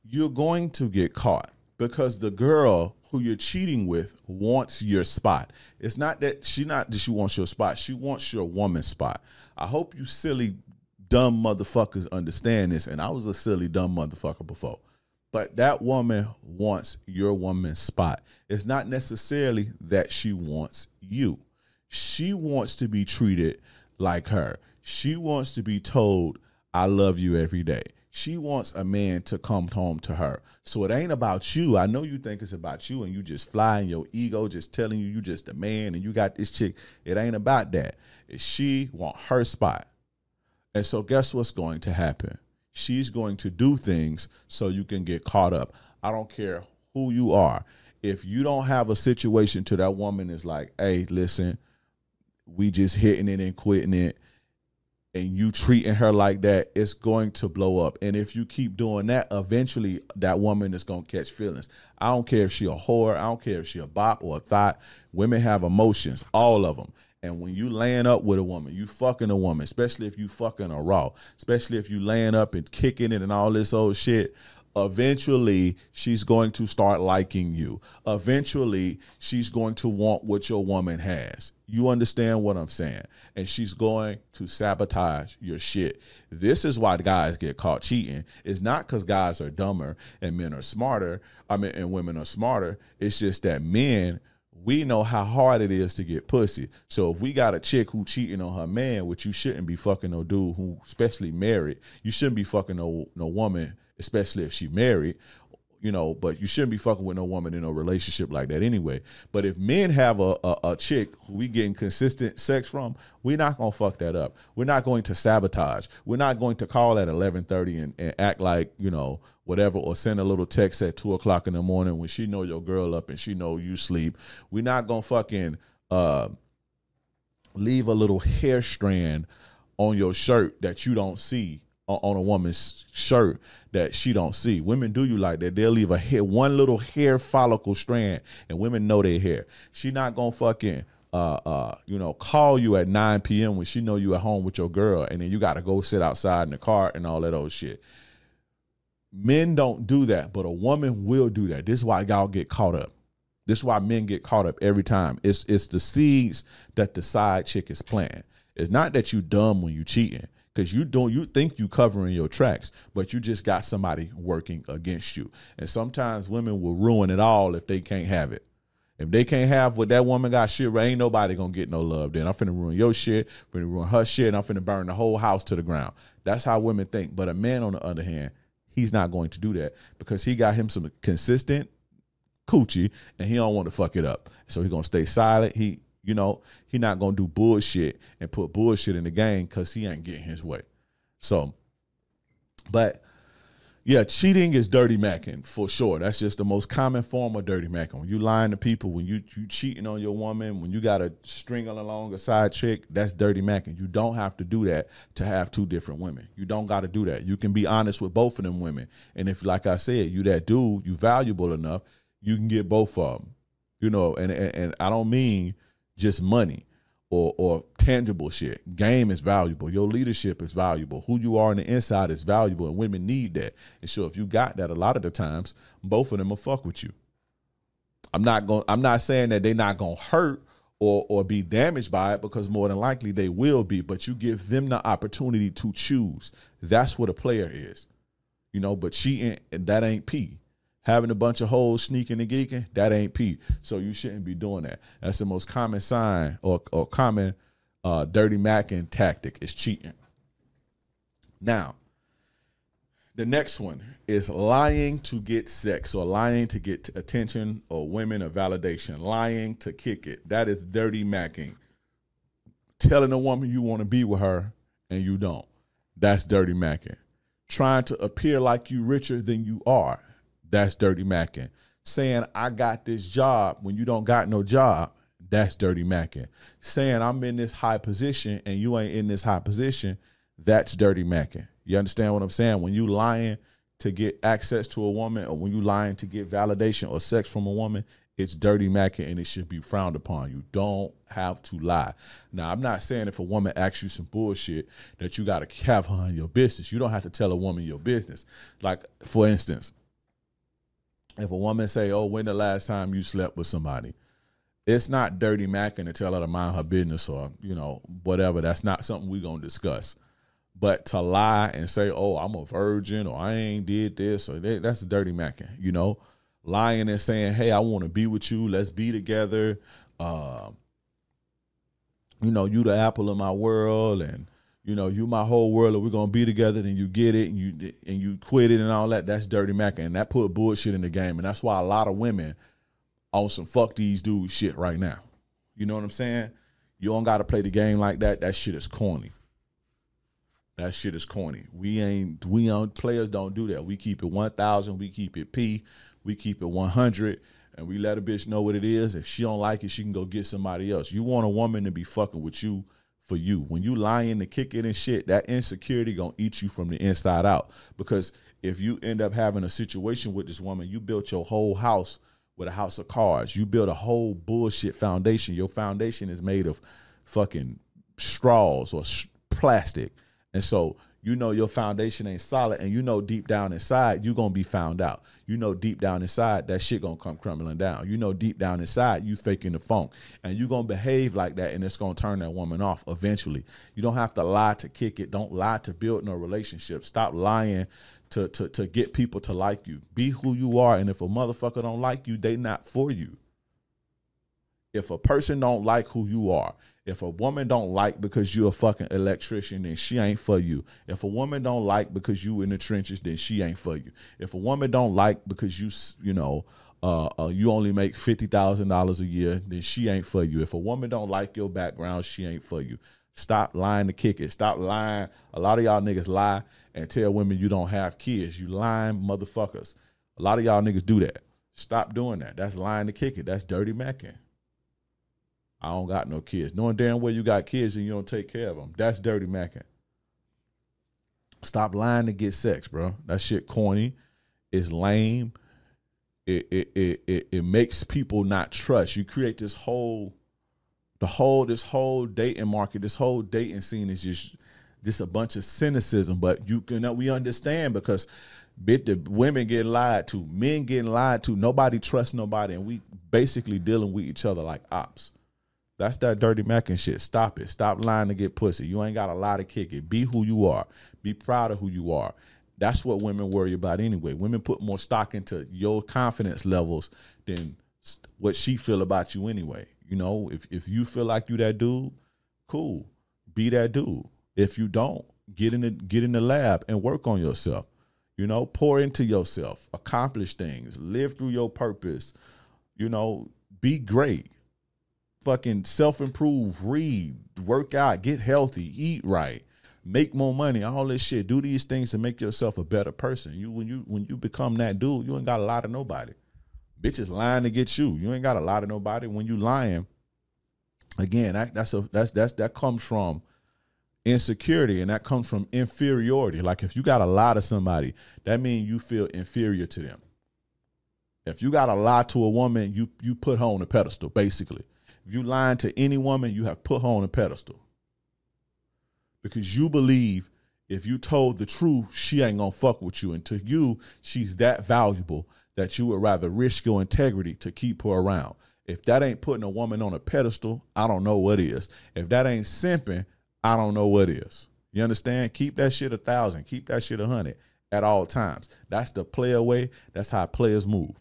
you're going to get caught, because the girl who you're cheating with wants your spot. It's not that she wants your spot. She wants your woman's spot. I hope you silly, dumb motherfuckers understand this. And I was a silly, dumb motherfucker before. But that woman wants your woman's spot. It's not necessarily that she wants you. She wants to be treated like her. She wants to be told, I love you every day. She wants a man to come home to her. So it ain't about you. I know you think it's about you, and you just fly in your ego, just telling you just a man and you got this chick. It ain't about that. She want her spot. And so guess what's going to happen? She's going to do things so you can get caught up. I don't care who you are. If you don't have a situation to that woman is like, hey, listen, we just hitting it and quitting it, and you treating her like that, it's going to blow up. And if you keep doing that, eventually that woman is going to catch feelings. I don't care if she a whore. I don't care if she a bop or a thought. Women have emotions, all of them. And when you laying up with a woman, you fucking a woman, especially if you fucking her raw, especially if you laying up and kicking it and all this old shit, eventually she's going to start liking you. Eventually she's going to want what your woman has. You understand what I'm saying? And she's going to sabotage your shit. This is why guys get caught cheating. It's not because guys are dumber and men are smarter. And women are smarter. It's just that men, we know how hard it is to get pussy. So if we got a chick who cheating on her man, which you shouldn't be fucking no dude who, especially married, you shouldn't be fucking no woman, especially if she married, but you shouldn't be fucking with no woman in a relationship like that anyway. But if men have a chick who we getting consistent sex from, we're not going to fuck that up. We're not going to sabotage. We're not going to call at 11:30 and act like, whatever, or send a little text at 2 o'clock in the morning when she know your girl up and she know you sleep. We're not going to fucking leave a little hair strand on your shirt that you don't see on a woman's shirt that she don't see. Women do you like that. They'll leave one little hair follicle strand, and women know their hair. She not gonna fucking call you at 9 p.m. when she know you at home with your girl, and then you got to go sit outside in the car and all that old shit. Men don't do that, but a woman will do that. This is why y'all get caught up. This is why men get caught up every time. It's the seeds that the side chick is planting. It's not that you dumb when you cheating, because you think you covering your tracks, but you just got somebody working against you. And sometimes women will ruin it all if they can't have it. If they can't have what that woman got, shit, ain't nobody gonna get no love. Then I'm finna ruin your shit, finna ruin her shit, and I'm finna burn the whole house to the ground. That's how women think. But a man, on the other hand, he's not going to do that, because he got him some consistent coochie and he don't want to fuck it up. So he's gonna stay silent. He not gonna do bullshit and put bullshit in the game because he ain't getting his way. So, but yeah, cheating is dirty macking for sure. That's just the most common form of dirty macking. When you lying to people, when you cheating on your woman, when you got a string along a side chick, that's dirty macking. You don't have to do that to have two different women. You don't got to do that. You can be honest with both of them women. And if, like I said, you that dude, you valuable enough, you can get both of them. And I don't mean just money or tangible shit. Game is valuable. Your leadership is valuable. Who you are on the inside is valuable, and women need that. And so if you got that, a lot of the times, both of them will fuck with you. I'm not saying that they're not gonna hurt or be damaged by it, because more than likely they will be, but you give them the opportunity to choose. That's what a player is. But cheating, and that ain't P. Having a bunch of hoes sneaking and geeking, that ain't P. So you shouldn't be doing that. That's the most common sign or common dirty macking tactic, is cheating. Now, the next one is lying to get sex, or lying to get attention or women or validation. Lying to kick it. That is dirty macking. Telling a woman you want to be with her and you don't. That's dirty macking. Trying to appear like you richer than you are. That's dirty macking. Saying I got this job when you don't got no job, that's dirty macking. Saying I'm in this high position and you ain't in this high position, that's dirty macking. You understand what I'm saying? When you lying to get access to a woman, or when you lying to get validation or sex from a woman, it's dirty macking, and it should be frowned upon. You don't have to lie. Now, I'm not saying if a woman asks you some bullshit that you got to have her in your business. You don't have to tell a woman your business. Like, for instance, if a woman say, oh, when the last time you slept with somebody? It's not dirty macking to tell her to mind her business, or, whatever. That's not something we're going to discuss. But to lie and say, oh, I'm a virgin, or I ain't did this, or that's dirty macking, Lying and saying, hey, I want to be with you. Let's be together. You the apple of my world, and you my whole world, and we're gonna be together. Then you get it, and you quit it and all that. That's dirty macking, and that put bullshit in the game. And that's why a lot of women on some fuck these dudes shit right now. You know what I'm saying? You don't gotta play the game like that. That shit is corny. That shit is corny. Players don't do that. We keep it 1,000. We keep it P. We keep it 100. And we let a bitch know what it is. If she don't like it, she can go get somebody else. You want a woman to be fucking with you for you. When you lying to kick it and shit, that insecurity gonna eat you from the inside out. Because if you end up having a situation with this woman, you built your whole house with a house of cards. You built a whole bullshit foundation. Your foundation is made of fucking straws or plastic. And so your foundation ain't solid, and deep down inside you gonna be found out. Deep down inside that shit gonna come crumbling down. Deep down inside you faking the funk, and you gonna behave like that, and it's gonna turn that woman off eventually. You don't have to lie to kick it. Don't lie to build no relationship. Stop lying to get people to like you. Be who you are, and if a motherfucker don't like you, they not for you. If a person don't like who you are, if a woman don't like because you're a fucking electrician, then she ain't for you. If a woman don't like because you in the trenches, then she ain't for you. If a woman don't like because you only make $50,000 a year, then she ain't for you. If a woman don't like your background, she ain't for you. Stop lying to kick it. Stop lying. A lot of y'all niggas lie and tell women you don't have kids. You lying motherfuckers. A lot of y'all niggas do that. Stop doing that. That's lying to kick it. That's dirty macking. I don't got no kids. Knowing damn well you got kids and you don't take care of them. That's dirty macking. Stop lying to get sex, bro. That shit corny. It's lame. It makes people not trust. You create this whole dating market, this whole dating scene is just a bunch of cynicism. But we understand because the women getting lied to, men getting lied to, nobody trusts nobody, and we basically dealing with each other like ops. That's that dirty Mackin shit. Stop it. Stop lying to get pussy. You ain't got a lie to kick it. Be who you are. Be proud of who you are. That's what women worry about anyway. Women put more stock into your confidence levels than what she feel about you anyway. You know, if you feel like you that dude, cool. Be that dude. If you don't, get in the lab and work on yourself. You know, pour into yourself, accomplish things, live through your purpose. You know, be great. Fucking self-improve, read, work out, get healthy, eat right, make more money, all this shit. Do these things to make yourself a better person. When you become that dude, you ain't got a lot of nobody. Bitches lying to get you. You ain't got a lot of nobody. When you lying, again, that comes from insecurity, and that comes from inferiority. Like if you got a lot of somebody, that means you feel inferior to them. If you got a lie to a woman, you put her on a pedestal, basically. If you lying to any woman, you have put her on a pedestal. Because you believe if you told the truth, she ain't gonna fuck with you. And to you, she's that valuable that you would rather risk your integrity to keep her around. If that ain't putting a woman on a pedestal, I don't know what is. If that ain't simping, I don't know what is. You understand? Keep that shit 1,000. Keep that shit 100 at all times. That's the player way. That's how players move.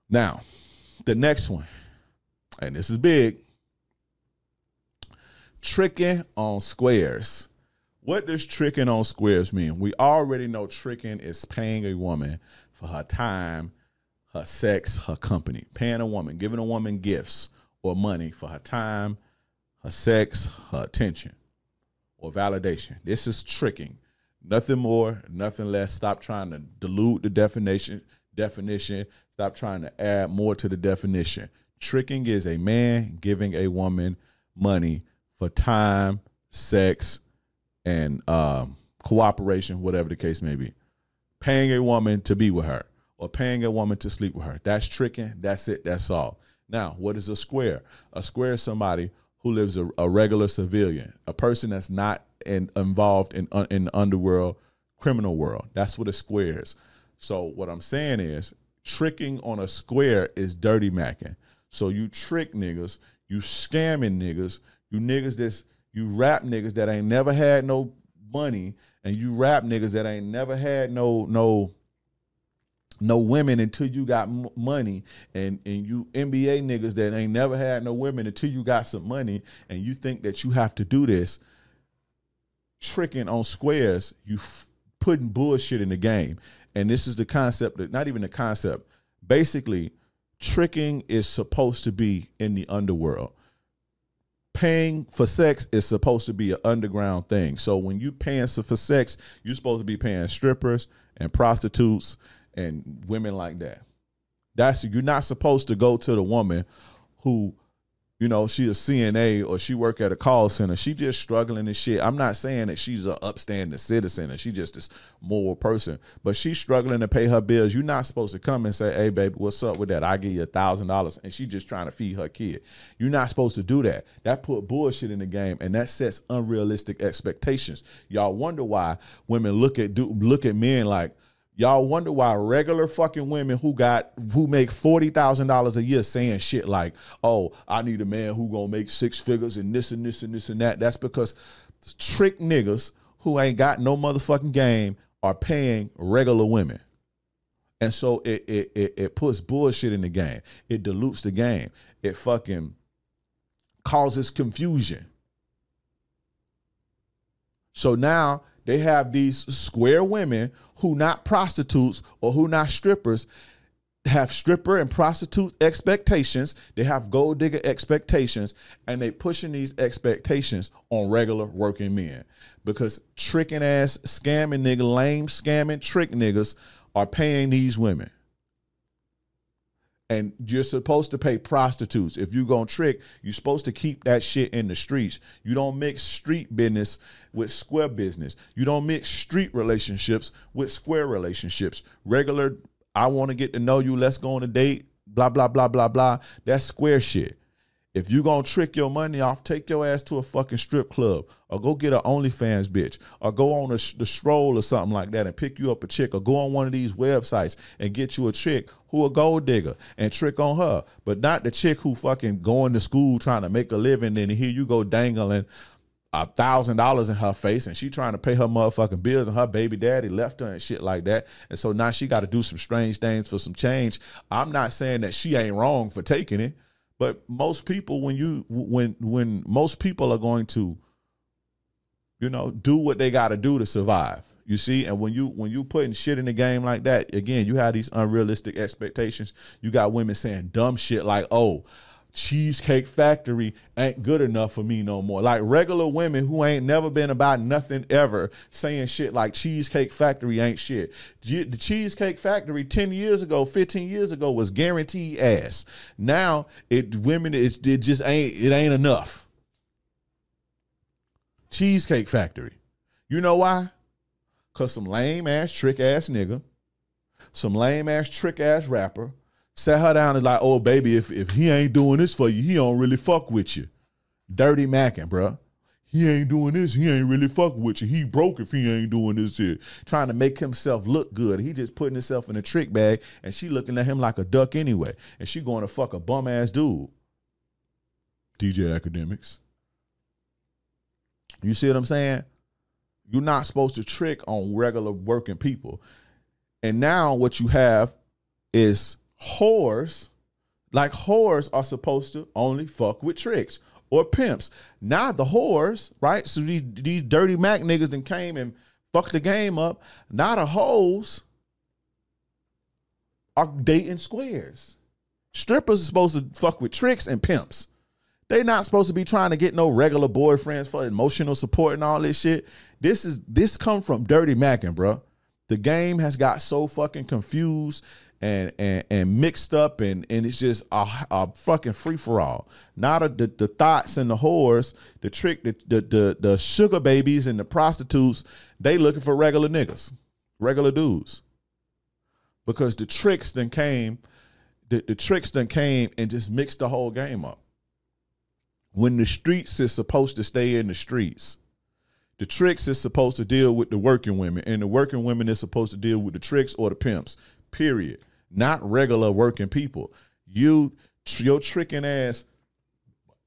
Now, the next one, and this is big. Tricking on squares. What does tricking on squares mean? We already know tricking is paying a woman for her time, her sex, her company. Paying a woman, giving a woman gifts or money for her time, her sex, her attention, or validation. This is tricking. Nothing more, nothing less. Stop trying to dilute the definition. Stop trying to add more to the definition. Tricking is a man giving a woman money for time, sex, and cooperation, whatever the case may be. Paying a woman to be with her or paying a woman to sleep with her. That's tricking. That's it. That's all. Now, what is a square? A square is somebody who lives a regular civilian, a person that's not involved in the underworld, criminal world. That's what a square is. So what I'm saying is tricking on a square is dirty macking. So you trick niggas, you scamming niggas, you rap niggas that ain't never had no money, and you rap niggas that ain't never had no women until you got money, and you NBA niggas that ain't never had no women until you got some money, and you think that you have to do this. Tricking on squares, you putting bullshit in the game. And this is the concept, not even the concept. Basically, tricking is supposed to be in the underworld. Paying for sex is supposed to be an underground thing. So when you paying for sex, you're supposed to be paying strippers and prostitutes and women like that. You're not supposed to go to the woman who, you know, she a CNA or she work at a call center. She just struggling and shit. I'm not saying that she's an upstanding citizen and she just this moral person, but she's struggling to pay her bills. You're not supposed to come and say, hey, baby, what's up with that? I give you $1,000 and she just trying to feed her kid. You're not supposed to do that. That put bullshit in the game, and that sets unrealistic expectations. Y'all wonder why women look at men like, y'all wonder why regular fucking women who make $40,000 a year saying shit like, oh, I need a man who gonna make 6 figures and this and this and this and that. That's because trick niggas who ain't got no motherfucking game are paying regular women. And so it puts bullshit in the game. It dilutes the game. It fucking causes confusion. So now they have these square women who not prostitutes or who not strippers, have stripper and prostitute expectations. They have gold digger expectations, and they pushing these expectations on regular working men because tricking ass, scamming nigga, lame scamming trick niggas are paying these women. And you're supposed to pay prostitutes. If you're going to trick, you're supposed to keep that shit in the streets. You don't mix street business with square business. You don't mix street relationships with square relationships. Regular, I want to get to know you, let's go on a date, blah, blah, blah, blah, blah. That's square shit. If you going to trick your money off, take your ass to a fucking strip club or go get an OnlyFans bitch or go on the stroll or something like that and pick you up a chick or go on one of these websites and get you a chick who a gold digger and trick on her. But not the chick who fucking going to school trying to make a living and here you go dangling $1,000 in her face and she trying to pay her motherfucking bills and her baby daddy left her and shit like that. And so now she got to do some strange things for some change. I'm not saying that she ain't wrong for taking it. But most people, when most people are going to, you know, do what they got to do to survive, you see, and when you putting shit in the game like that, again, you have these unrealistic expectations. You got women saying dumb shit like, "Oh, Cheesecake Factory ain't good enough for me no more." Like regular women who ain't never been about nothing ever saying shit like Cheesecake Factory ain't shit. The Cheesecake Factory 10 years ago, 15 years ago was guaranteed ass. Now it just ain't enough. Cheesecake Factory. You know why? Cause some lame ass trick ass nigga, some lame ass trick ass rapper sat her down and like, "Oh, baby, if he ain't doing this for you, he don't really fuck with you." Dirty Mackin, bro. He ain't doing this. He ain't really fuck with you. He broke if he ain't doing this here. Trying to make himself look good. He just putting himself in a trick bag, and she looking at him like a duck anyway. And she going to fuck a bum-ass dude. DJ Academics. You see what I'm saying? You're not supposed to trick on regular working people. And now what you have is whores. Like whores are supposed to only fuck with tricks or pimps. Now the whores, right? So these dirty Mac niggas then came and fucked the game up. Now the hoes are dating squares. Strippers are supposed to fuck with tricks and pimps. They not supposed to be trying to get no regular boyfriends for emotional support and all this shit. This come from Dirty Mackin, bro. The game has got so fucking confused and mixed up and it's just a fucking free for all. Now the thoughts and the whores, the trick, the sugar babies and the prostitutes, they looking for regular niggas, regular dudes, because the tricks then came and just mixed the whole game up. When the streets is supposed to stay in the streets, the tricks is supposed to deal with the working women, and the working women is supposed to deal with the tricks or the pimps, period. Not regular working people. Your tricking ass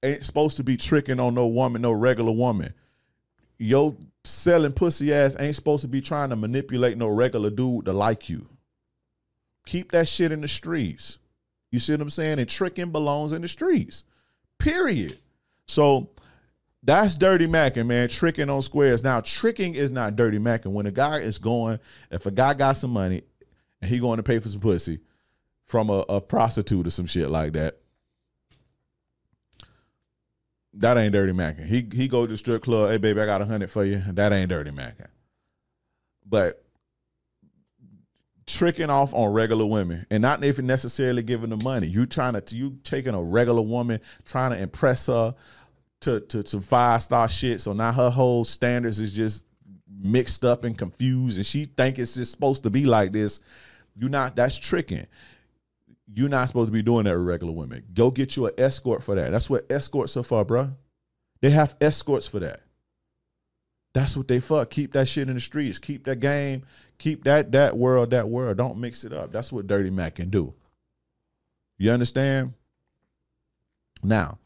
ain't supposed to be tricking on no woman, no regular woman. Your selling pussy ass ain't supposed to be trying to manipulate no regular dude to like you. Keep that shit in the streets. You see what I'm saying? And tricking belongs in the streets, period. So that's Dirty Mackin, man. Tricking on squares. Now, tricking is not Dirty Mackin. When a guy is going, if a guy got some money and he going to pay for some pussy from a prostitute or some shit like that, that ain't Dirty Mackin. He go to the strip club, "Hey, baby, I got 100 for you." That ain't Dirty Mackin. But tricking off on regular women and not even necessarily giving them money. You taking a regular woman, trying to impress her to some 5-star shit. So now her whole standards is just mixed up and confused, and she think it's just supposed to be like this. That's tricking. You're not supposed to be doing that with regular women. Go get you an escort for that. That's what escorts are for, bro. They have escorts for that. That's what they fuck. Keep that shit in the streets. Keep that game. Keep that world. Don't mix it up. That's what Dirty Mac can do. You understand? Now,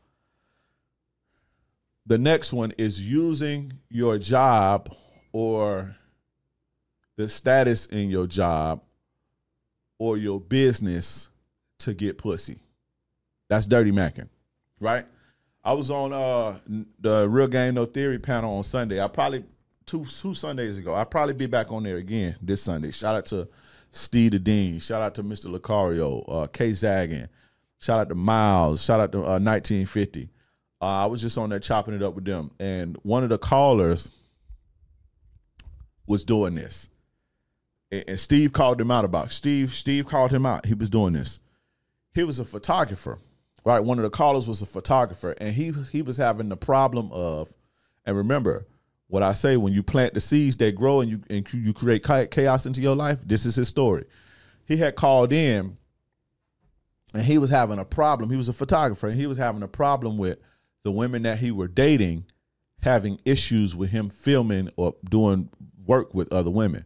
the next one is using your job or the status in your job or your business to get pussy. That's Dirty Mackin, right? I was on the Real Game No Theory panel on Sunday. I probably two Sundays ago. I'll probably be back on there again this Sunday. Shout out to Steve the Dean. Shout out to Mr. Lucario, K Zaggin. Shout out to Miles. Shout out to 1950. I was just on there chopping it up with them, and one of the callers was doing this, and Steve called him out about. Steve called him out. He was doing this. he was a photographer, right? One of the callers was a photographer, and he was having the problem of, and remember what I say, when you plant the seeds, they grow, and you create chaos into your life. This is his story. He had called in, and he was having a problem. He was a photographer, and he was having a problem with the women that he were dating having issues with him filming or doing work with other women.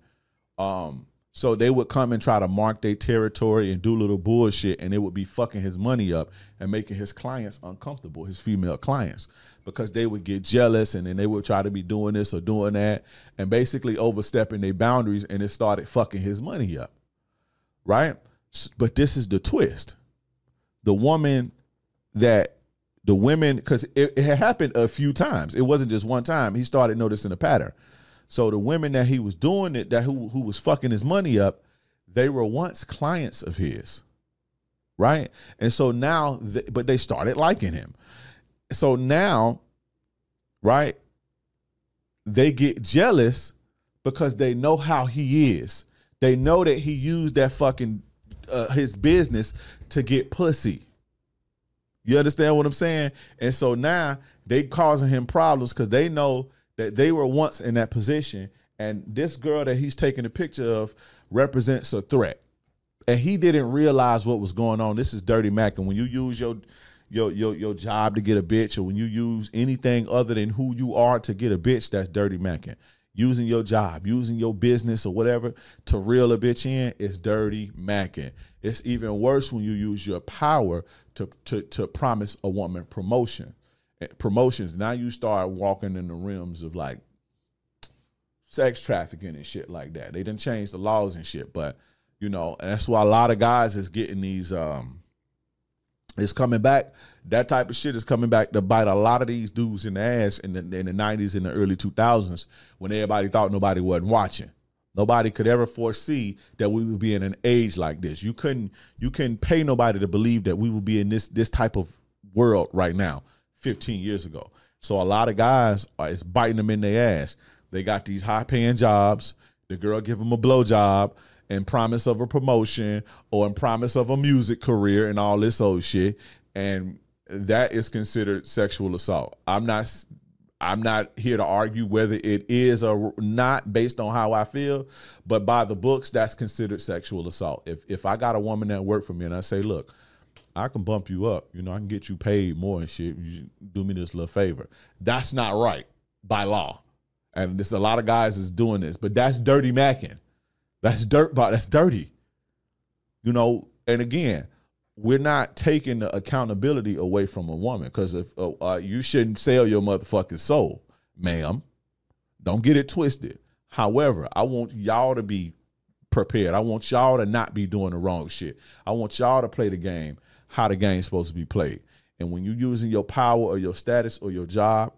So they would come and try to mark their territory and do little bullshit, and it would be fucking his money up and making his clients uncomfortable, his female clients, because they would get jealous, and then they would try to be doing this or doing that and basically overstepping their boundaries, and it started fucking his money up, right? But this is the twist. The women, because it had happened a few times. It wasn't just one time. He started noticing a pattern. So the women that he was doing it, who was fucking his money up, they were once clients of his, right? And so now, but they started liking him. So now, right, they get jealous because they know how he is. They know that he used that fucking, his business to get pussy. You understand what I'm saying? And so now they causing him problems because they know that they were once in that position, and this girl that he's taking a picture of represents a threat. And he didn't realize what was going on. This is Dirty Mack. And when you use your job to get a bitch, or when you use anything other than who you are to get a bitch, that's Dirty Mackin. Using your job, using your business or whatever to reel a bitch in is Dirty Mackin. It's even worse when you use your power to promise a woman promotions. Now you start walking in the realms of like sex trafficking and shit like that. They done changed the laws and shit, but you know, and that's why a lot of guys is getting these it's coming back. That type of shit is coming back to bite a lot of these dudes in the ass in the 90s and the early 2000s, when everybody thought nobody wasn't watching. Nobody could ever foresee that we would be in an age like this. You couldn't pay nobody to believe that we would be in this type of world right now 15 years ago. So a lot of guys it's biting them in their ass. They got these high paying jobs. The girl give them a blowjob and promise of a promotion or in promise of a music career and all this old shit. And that is considered sexual assault. I'm not here to argue whether it is or not based on how I feel, but by the books, that's considered sexual assault. If I got a woman that worked for me and I say, look, I can bump you up, you know, I can get you paid more and shit, you do me this little favor. That's not right by law. And there's a lot of guys is doing this, but that's Dirty Mackin. That's dirty. You know, and again, we're not taking the accountability away from a woman, because if you shouldn't sell your motherfucking soul, ma'am. Don't get it twisted. However, I want y'all to be prepared. I want y'all to not be doing the wrong shit. I want y'all to play the game how the game's supposed to be played. And when you're using your power or your status or your job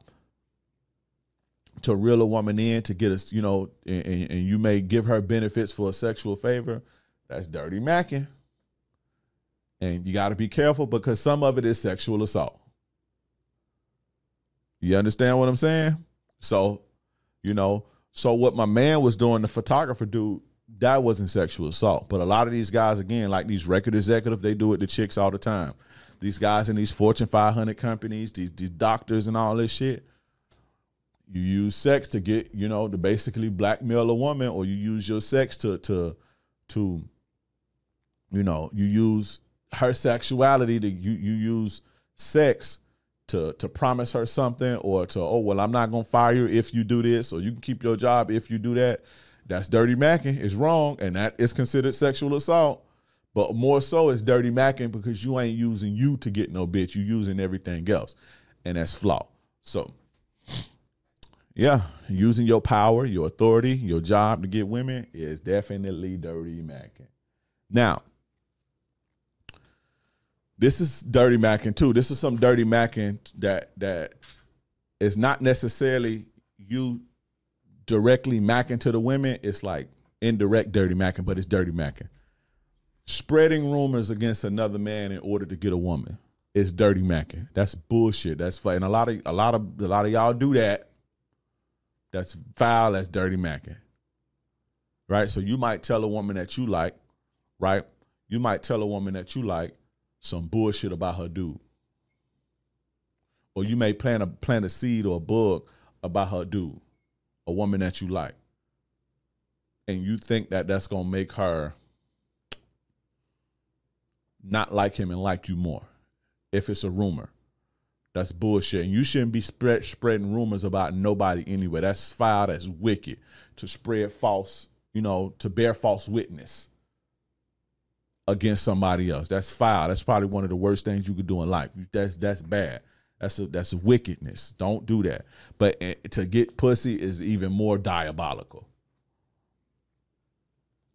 to reel a woman in to get us, you know, and you may give her benefits for a sexual favor, that's Dirty Mackin. And you got to be careful, because some of it is sexual assault. You understand what I'm saying? So, you know, so what my man was doing, the photographer dude, that wasn't sexual assault. But a lot of these guys, again, like these record executives, they do it to chicks all the time. These guys in these Fortune 500 companies, these doctors and all this shit, you use sex to get, you know, to basically blackmail a woman, or you use your sex to you know, you use her sexuality to you use sex to promise her something, or to, oh, well, I'm not gonna fire you if you do this, or you can keep your job if you do that. That's Dirty Mackin. It's wrong, and that is considered sexual assault. But more so, it's Dirty Mackin because you ain't using you to get no bitch. You using everything else, and that's flawed. So, yeah, using your power, your authority, your job to get women is definitely Dirty Mackin. Now, this is Dirty Mackin too. This is some Dirty Mackin that is not necessarily you directly macking to the women. It's like indirect Dirty Mackin, but it's Dirty Mackin. Spreading rumors against another man in order to get a woman is Dirty Mackin. That's bullshit. That's fine. And a lot of y'all do that. That's foul. That's Dirty Mackin. Right? So you might tell a woman that you like, right? You might tell a woman that you like some bullshit about her dude. Or you may plant a seed or a bug about her dude, a woman that you like. And you think that that's going to make her not like him and like you more. If it's a rumor, that's bullshit. And you shouldn't be spreading rumors about nobody anyway. That's foul, that's wicked. To spread false, to bear false witness against somebody else. That's foul. That's probably one of the worst things you could do in life. That's bad. That's wickedness. Don't do that. But to get pussy is even more diabolical.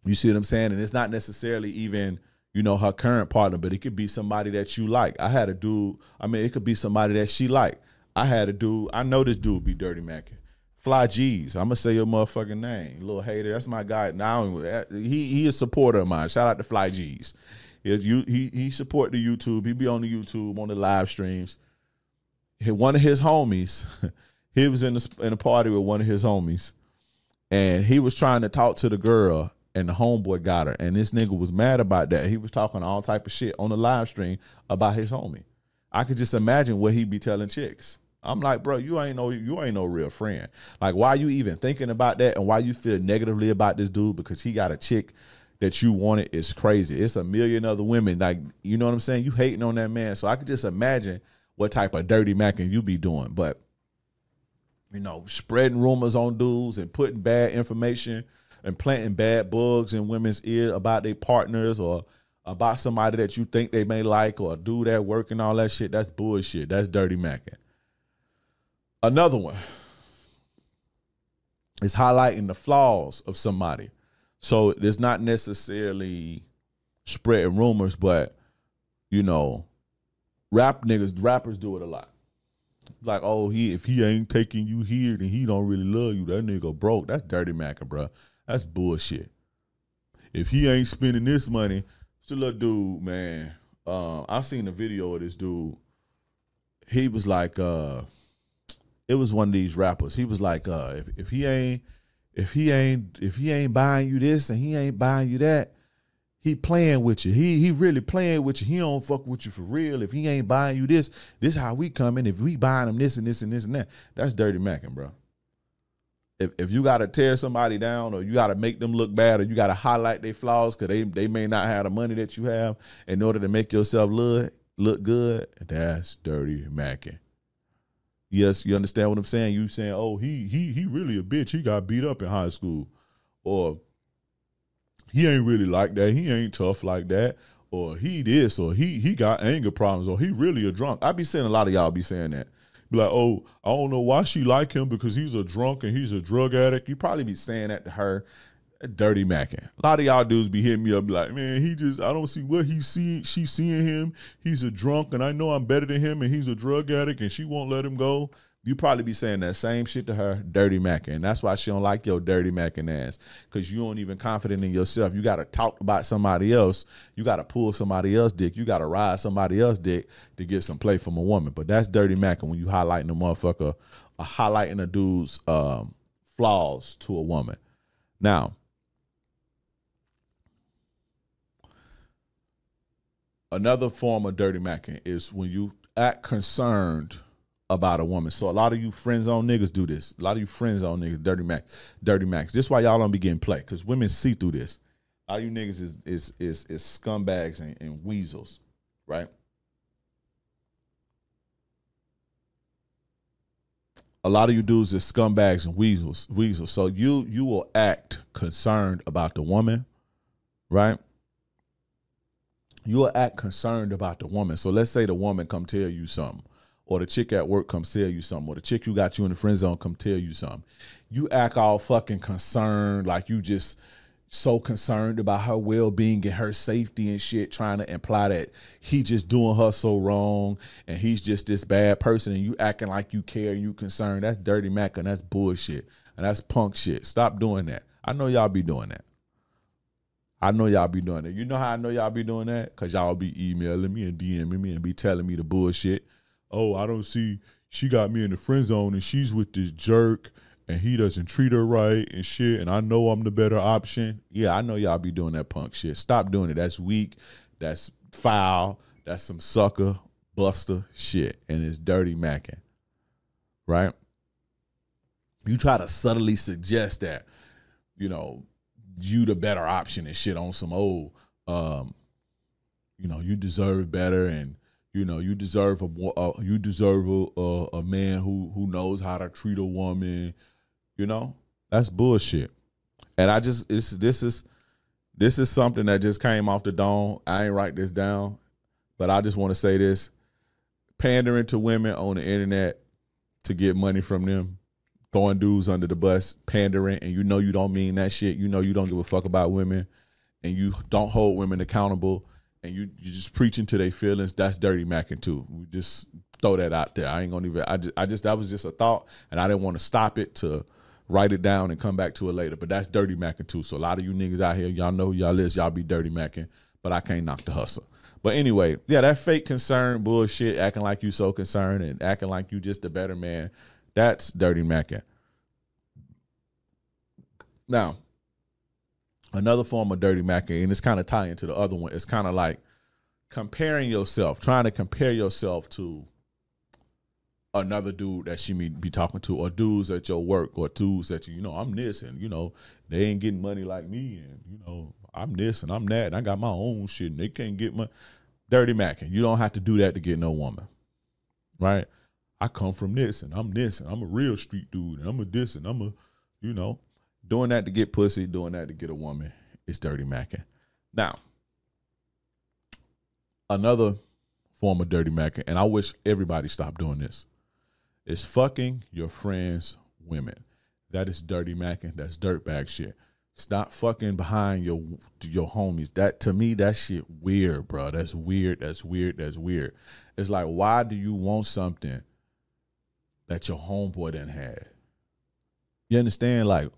You see what I'm saying? And it's not necessarily even, her current partner, but it could be somebody that you like. I had a dude, it could be somebody that she like. I had a dude, I know this dude be dirty macking. Fly G's. I'm going to say your motherfucking name. Little hater. That's my guy. Now he is a supporter of mine. Shout out to Fly G's. He support the YouTube. He be on the YouTube, on the live streams. One of his homies, he was in a party with one of his homies, and he was trying to talk to the girl, and the homeboy got her, and this nigga was mad about that. He was talking all type of shit on the live stream about his homie. I could just imagine what he'd be telling chicks. I'm like, bro, you ain't no real friend. Like, why you even thinking about that, and why you feel negatively about this dude because he got a chick that you wanted is crazy. It's a million other women. Like, you know what I'm saying? You hating on that man. So I could just imagine what type of dirty macking you be doing. But, spreading rumors on dudes and putting bad information and planting bad bugs in women's ear about their partners or about somebody that you think they may like or do that work and all that shit, that's bullshit. That's dirty macking. Another one is highlighting the flaws of somebody. So it's not necessarily spreading rumors, but, rappers do it a lot. Like, oh, if he ain't taking you here, then he don't really love you. That nigga broke. That's dirty macking, bro. That's bullshit. If he ain't spending this money, it's a little dude, man. I seen a video of this dude. He was like, it was one of these rappers. He was like, if he ain't buying you this and he ain't buying you that, he playing with you. He really playing with you. He don't fuck with you for real. If he ain't buying you this how we coming. If we buying him this and this and this and that, that's dirty macking, bro. If you got to tear somebody down or you got to make them look bad or you got to highlight their flaws because they may not have the money that you have in order to make yourself look good, that's dirty macking. Yes, you understand what I'm saying? You saying, oh, he really a bitch. He got beat up in high school. Or he ain't really like that. He ain't tough like that. Or he this, or he got anger problems, or he really a drunk. I be seeing a lot of y'all be saying that. Be like, oh, I don't know why she like him because he's a drunk and he's a drug addict. You probably be saying that to her. Dirty macking. A lot of y'all dudes be hitting me up be like, man, I don't see what she's seeing him. He's a drunk and I know I'm better than him and he's a drug addict and she won't let him go. You probably be saying that same shit to her, dirty macking. And that's why she don't like your dirty macking ass, because you don't even confident in yourself. You got to talk about somebody else. You got to pull somebody else's dick. You got to ride somebody else's dick to get some play from a woman. But that's dirty macking when you highlighting a motherfucker, or highlighting a dude's flaws to a woman. Now, another form of dirty macking is when you act concerned about a woman. So a lot of you friend zone niggas do this. A lot of you friend zone niggas, dirty macks. This is why y'all don't be getting play, because women see through this. A lot of you niggas is scumbags and weasels, right? A lot of you dudes is scumbags and weasels. So you will act concerned about the woman, right? You will act concerned about the woman. So let's say the woman come tell you something, or the chick at work come tell you something, or the chick you got you in the friend zone come tell you something. You act all fucking concerned, like you just so concerned about her well-being and her safety and shit, trying to imply that he just doing her so wrong and he's just this bad person, and you acting like you care and you concerned. That's dirty mac, and that's bullshit, and that's punk shit. Stop doing that. I know y'all be doing that. I know y'all be doing that. You know how I know y'all be doing that? Because y'all be emailing me and DMing me and be telling me the bullshit. Oh, I don't see, she got me in the friend zone and she's with this jerk and he doesn't treat her right and shit, and I know I'm the better option. Yeah, I know y'all be doing that punk shit. Stop doing it. That's weak. That's foul. That's some sucker buster shit, and it's dirty macking, right? You try to subtly suggest that, you know, you the better option and shit on some old, you know, you deserve better, and you know you deserve a man who knows how to treat a woman. You know, that's bullshit. And I just this is something that just came off the dome. I ain't write this down, but I just want to say this: pandering to women on the internet to get money from them, throwing dudes under the bus, pandering, and you know you don't mean that shit. You know you don't give a fuck about women, and you don't hold women accountable, and you just preaching to their feelings. That's dirty macking too. We just throw that out there. I ain't gonna even. I just that was just a thought, and I didn't want to stop it to write it down and come back to it later. But that's dirty macking too. So a lot of you niggas out here, y'all know who y'all is. Y'all be dirty macking, but I can't knock the hustle. But anyway, yeah, that fake concern bullshit, acting like you so concerned and acting like you just a better man. That's dirty macking. Now, another form of dirty macking, and it's kind of tying into the other one, it's kind of like comparing yourself, trying to compare yourself to another dude that she may be talking to, or dudes at your work, or dudes that you know, I'm this, and you know, they ain't getting money like me, and you know, I'm this and I'm that, and I got my own shit, and they can't get my dirty macking. You don't have to do that to get no woman, right? I come from this, and I'm a real street dude, and I'm a this, and I'm a, you know, doing that to get pussy, doing that to get a woman. It's dirty macking. Now, another form of dirty macking, and I wish everybody stopped doing this, is fucking your friends' women. That is dirty macking. That's dirtbag shit. Stop fucking behind your homies. That, to me, that shit weird, bro. That's weird. That's weird. That's weird. It's like, why do you want something that your homeboy didn't have? You understand? Like,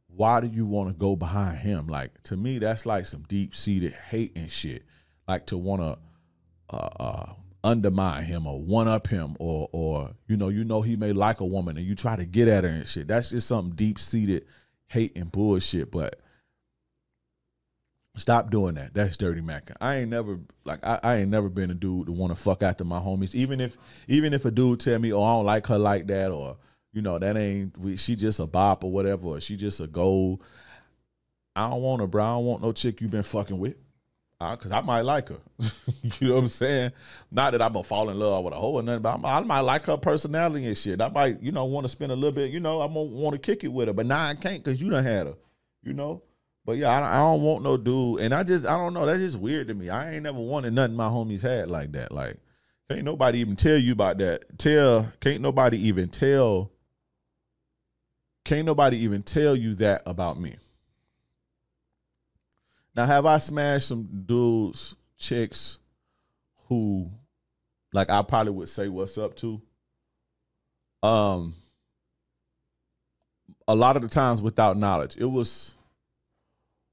why do you want to go behind him? Like, to me, that's like some deep-seated hate and shit. Like, to want to undermine him or one-up him, or you know he may like a woman and you try to get at her and shit. That's just something deep-seated hate and bullshit. But stop doing that. That's dirty macking. I ain't never been a dude to want to fuck after my homies. Even if a dude tell me, oh, I don't like her like that, or you know, that ain't, she just a bop or whatever, or she just a gold. I don't want her, bro. I don't want no chick you been fucking with. Because I might like her. You know what I'm saying? Not that I'm going to fall in love with a hoe or nothing, but I might like her personality and shit. I might, you know, want to spend a little bit, you know, I want to kick it with her. But now I can't because you done had her, you know? But yeah, I don't want no dude. And I don't know. That's just weird to me. I ain't never wanted nothing my homies had like that. Like, can't nobody even tell you about that. Can't nobody even tell you that about me. Now, have I smashed some dudes, chicks who, like, I probably would say what's up to? A lot of the times without knowledge. It was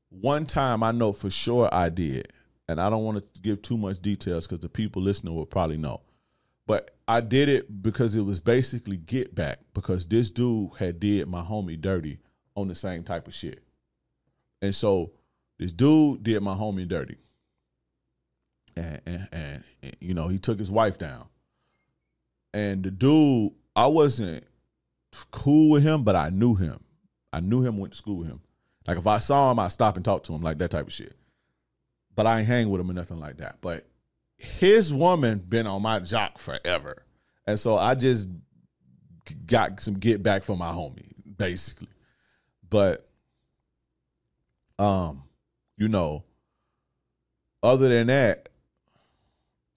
one time I know for sure I did, and I don't want to give too much details because the people listening will probably know. But I did it because it was basically get back, because this dude had did my homie dirty on the same type of shit. And so this dude did my homie dirty. And you know, he took his wife down. And the dude, I wasn't cool with him, but I knew him. I knew him, went to school with him. Like, if I saw him, I'd stop and talk to him, like that type of shit. But I ain't hang with him or nothing like that. But his woman been on my jock forever. And so I just got some get back for my homie, basically. But, you know, other than that,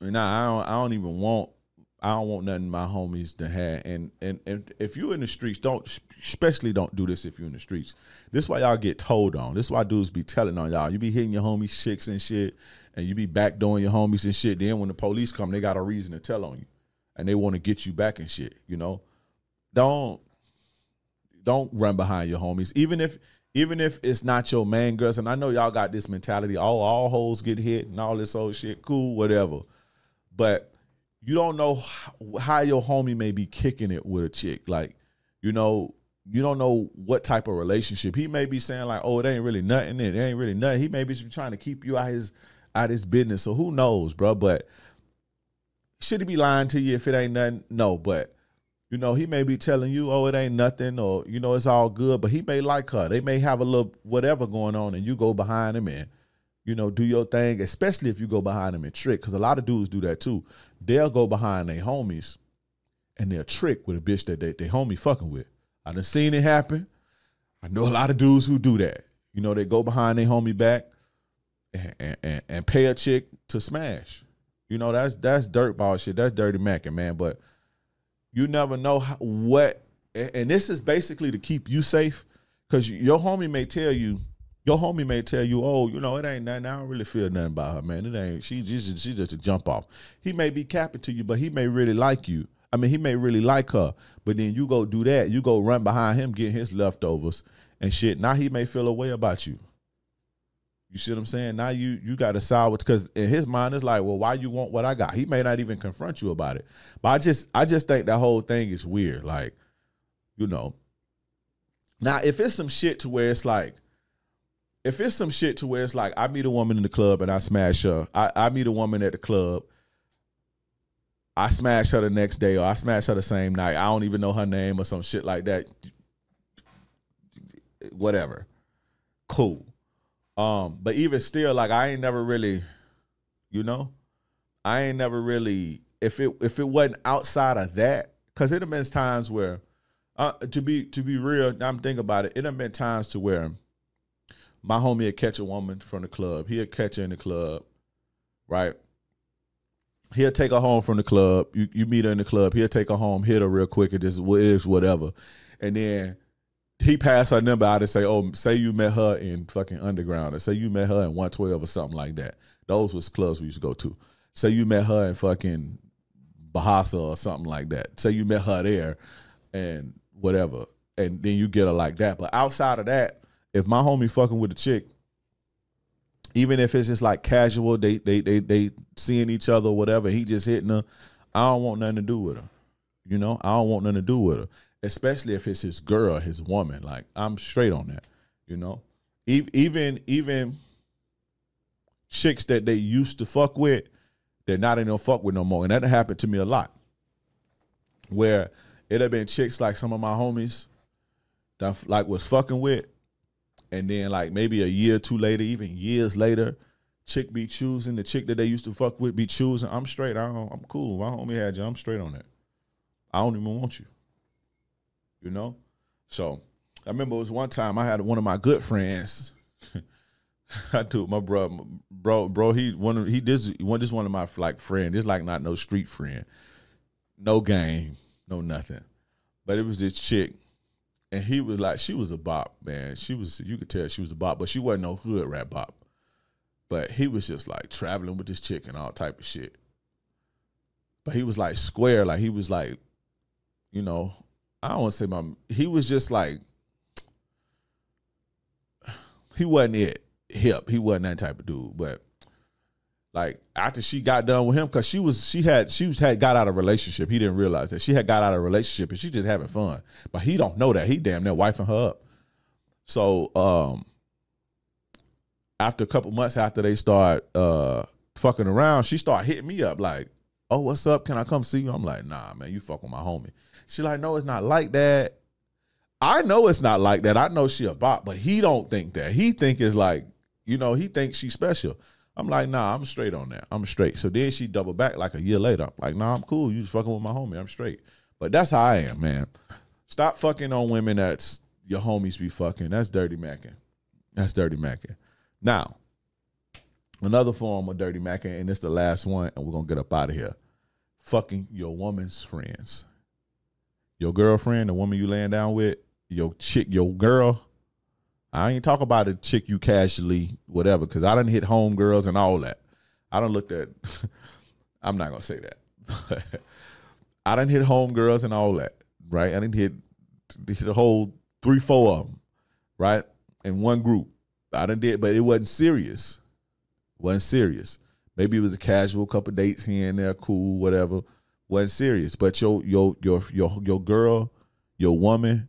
I don't want nothing my homies to have. And if you're in the streets, especially don't do this if you're in the streets. This is why y'all get told on. This is why dudes be telling on y'all. You be hitting your homies chicks and shit, and you be backdooring your homies and shit. Then when the police come, they got a reason to tell on you, and they want to get you back and shit. You know, don't run behind your homies, even if it's not your man, girls. And I know y'all got this mentality, all hoes get hit and all this old shit, cool, whatever. But you don't know how your homie may be kicking it with a chick. Like, you know, you don't know what type of relationship. He may be saying like, oh, it ain't really nothing. It ain't really nothing. He may be trying to keep you out his business. So who knows, bro? But should he be lying to you if it ain't nothing? No, but you know, he may be telling you, oh, it ain't nothing, or you know, it's all good, but he may like her. They may have a little whatever going on, and you go behind him and, you know, do your thing, especially if you go behind them and trick, because a lot of dudes do that too. They'll go behind their homies and they'll trick with a bitch that they homie fucking with. I done seen it happen. I know a lot of dudes who do that. You know, they go behind their homie back and pay a chick to smash. You know, that's dirtball shit. That's dirty macking, man. But you never know what, and this is basically to keep you safe, because your homie may tell you, oh, you know, it ain't nothing. I don't really feel nothing about her, man. It ain't. She's just a jump off. He may be capping to you, but he may really like you. I mean, he may really like her, but then you go do that. You go run behind him, getting his leftovers and shit. Now he may feel a way about you. You see what I'm saying? Now you got to side with, because in his mind it's like, well, why you want what I got? He may not even confront you about it. But I just think that whole thing is weird. Like, you know. Now, if it's some shit to where it's like, I meet a woman in the club and I smash her. I meet a woman at the club. I smash her the next day, or I smash her the same night. I don't even know her name or some shit like that. Whatever. Cool. But even still, like, I ain't never really, you know, if it wasn't outside of that, because it have been times where, to be real, I'm thinking about it, it have been times to where my homie would catch a woman from the club. He'd catch her in the club, right? He'll take her home from the club. You meet her in the club. He'll take her home, hit her real quick, and just is whatever. And then he passed her number out and say, oh, say you met her in fucking Underground, or say you met her in 112 or something like that. Those was clubs we used to go to. Say you met her in fucking Bahasa or something like that. Say you met her there and whatever. And then you get her like that. But outside of that, if my homie fucking with a chick, even if it's just like casual, they seeing each other or whatever, he just hitting her, I don't want nothing to do with her. You know, I don't want nothing to do with her. Especially if it's his girl, his woman. Like, I'm straight on that, you know? Even chicks that they used to fuck with, they're not in no fuck with no more. And that happened to me a lot. Where it have been chicks like some of my homies that like was fucking with, and then like maybe a year or two later, even years later, chick be choosing, the chick that they used to fuck with be choosing. I'm straight. I'm cool. My homie had you. I'm straight on that. I don't even want you. You know? So I remember it was one time I had one of my good friends. I do my bro. He's one of my like friend. This like not no street friend, no game, no nothing. But it was this chick, and he was like, she was a bop, man. You could tell she was a bop, but she wasn't no hood rap bop. But he was just like traveling with this chick and all type of shit. But he was like square, like he was like, you know, I don't want to say he was just like, he wasn't hip. He wasn't that type of dude. But like after she got done with him, because she had got out of a relationship. He didn't realize that she had got out of a relationship and she just having fun. But he don't know that. He damn near wifing her up. So after a couple months after they start fucking around, she started hitting me up like, oh, what's up? Can I come see you? I'm like, nah, man, you fuck with my homie. She like, no, it's not like that. I know it's not like that. I know she a bop, but he don't think that. He think it's like, you know, he thinks she's special. I'm like, nah, I'm straight on that. I'm straight. So then she doubled back like a year later. I'm like, nah, I'm cool. You just fucking with my homie. I'm straight. But that's how I am, man. Stop fucking on women that's your homies be fucking. That's dirty macking. That's dirty macking. Now, another form of dirty macking, and it's the last one, and we're going to get up out of here. Fucking your woman's friends. Your girlfriend, the woman you laying down with, your chick, your girl. I ain't talk about a chick you casually, whatever, because I done hit homegirls and all that. I done looked at, I'm not going to say that. I done hit homegirls and all that, right? I done hit a whole 3-4 of them, right? In one group. I done did, but it wasn't serious. Wasn't serious. Maybe it was a casual couple dates here and there, cool, whatever. Wasn't serious. But your girl, your woman,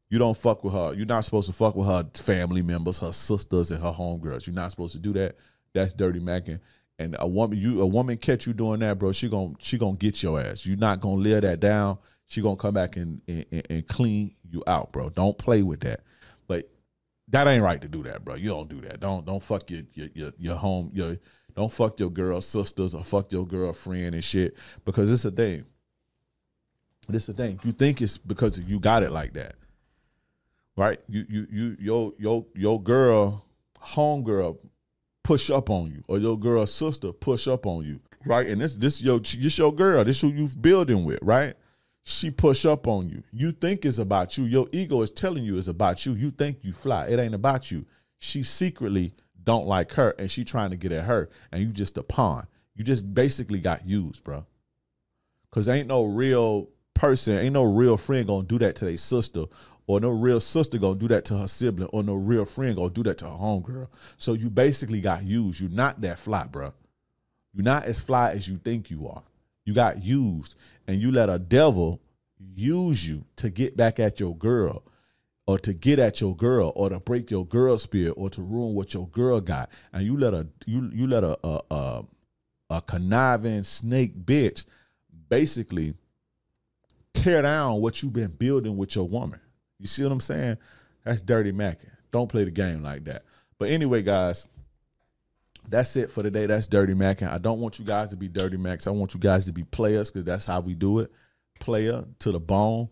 you don't fuck with her. You're not supposed to fuck with her family members, her sisters, and her homegirls. You're not supposed to do that. That's dirty macking. and a woman catch you doing that, bro, she gonna get your ass. You not gonna lay that down. She gonna come back and clean you out, bro. Don't play with that. But that ain't right to do that, bro. You don't do that. Don't fuck your home, don't fuck your girl sisters or fuck your girlfriend and shit, because it's a thing. This is the thing. You think it's because you got it like that, right? Your girl, homegirl, push up on you, or your girl sister push up on you, right? And this your girl. This who you building with, right? She push up on you. You think it's about you. Your ego is telling you it's about you. You think you fly. It ain't about you. She secretly don't like her, and she trying to get at her, and you just a pawn. You just basically got used, bro. Because ain't no real person, ain't no real friend gonna do that to their sister, or no real sister gonna do that to her sibling, or no real friend gonna do that to her homegirl. So you basically got used. You're not that fly, bro. You're not as fly as you think you are. You got used, and you let a devil use you to get back at your girl, or to get at your girl, or to break your girl's spirit, or to ruin what your girl got. And you let a conniving snake bitch basically tear down what you've been building with your woman. You see what I'm saying? That's dirty macking. Don't play the game like that. But anyway, guys, that's it for today. That's dirty macking. I don't want you guys to be dirty macks. I want you guys to be players, because that's how we do it. Player to the bone.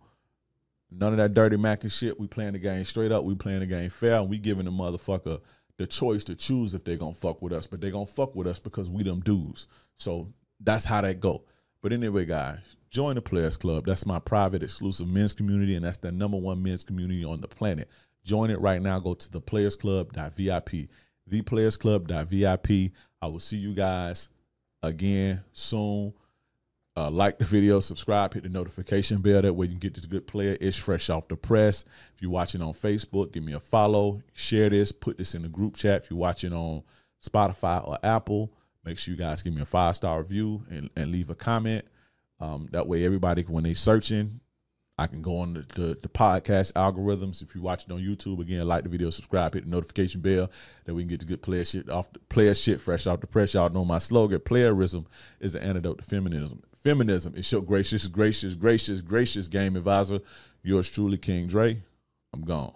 None of that dirty macking shit. We playing the game straight up. We playing the game fair, and we giving the motherfucker the choice to choose if they're going to fuck with us. But they're going to fuck with us because we them dudes. So that's how that go. But anyway, guys, join the Players Club. That's my private, exclusive men's community, and that's the #1 men's community on the planet. Join it right now. Go to theplayersclub.vip. Theplayersclub.vip. I will see you guys again soon. Like the video, subscribe, hit the notification bell. That way you can get this good player. It's fresh off the press. If you're watching on Facebook, give me a follow. Share this. Put this in the group chat. If you're watching on Spotify or Apple, make sure you guys give me a 5-star review and leave a comment. That way everybody, when they searching, I can go on the podcast algorithms. If you're watching on YouTube, again, like the video, subscribe, hit the notification bell, that we can get the good player shit fresh off the press. Y'all know my slogan: playerism is the antidote to feminism. Feminism is your gracious game advisor. Yours truly, King Dre. I'm gone.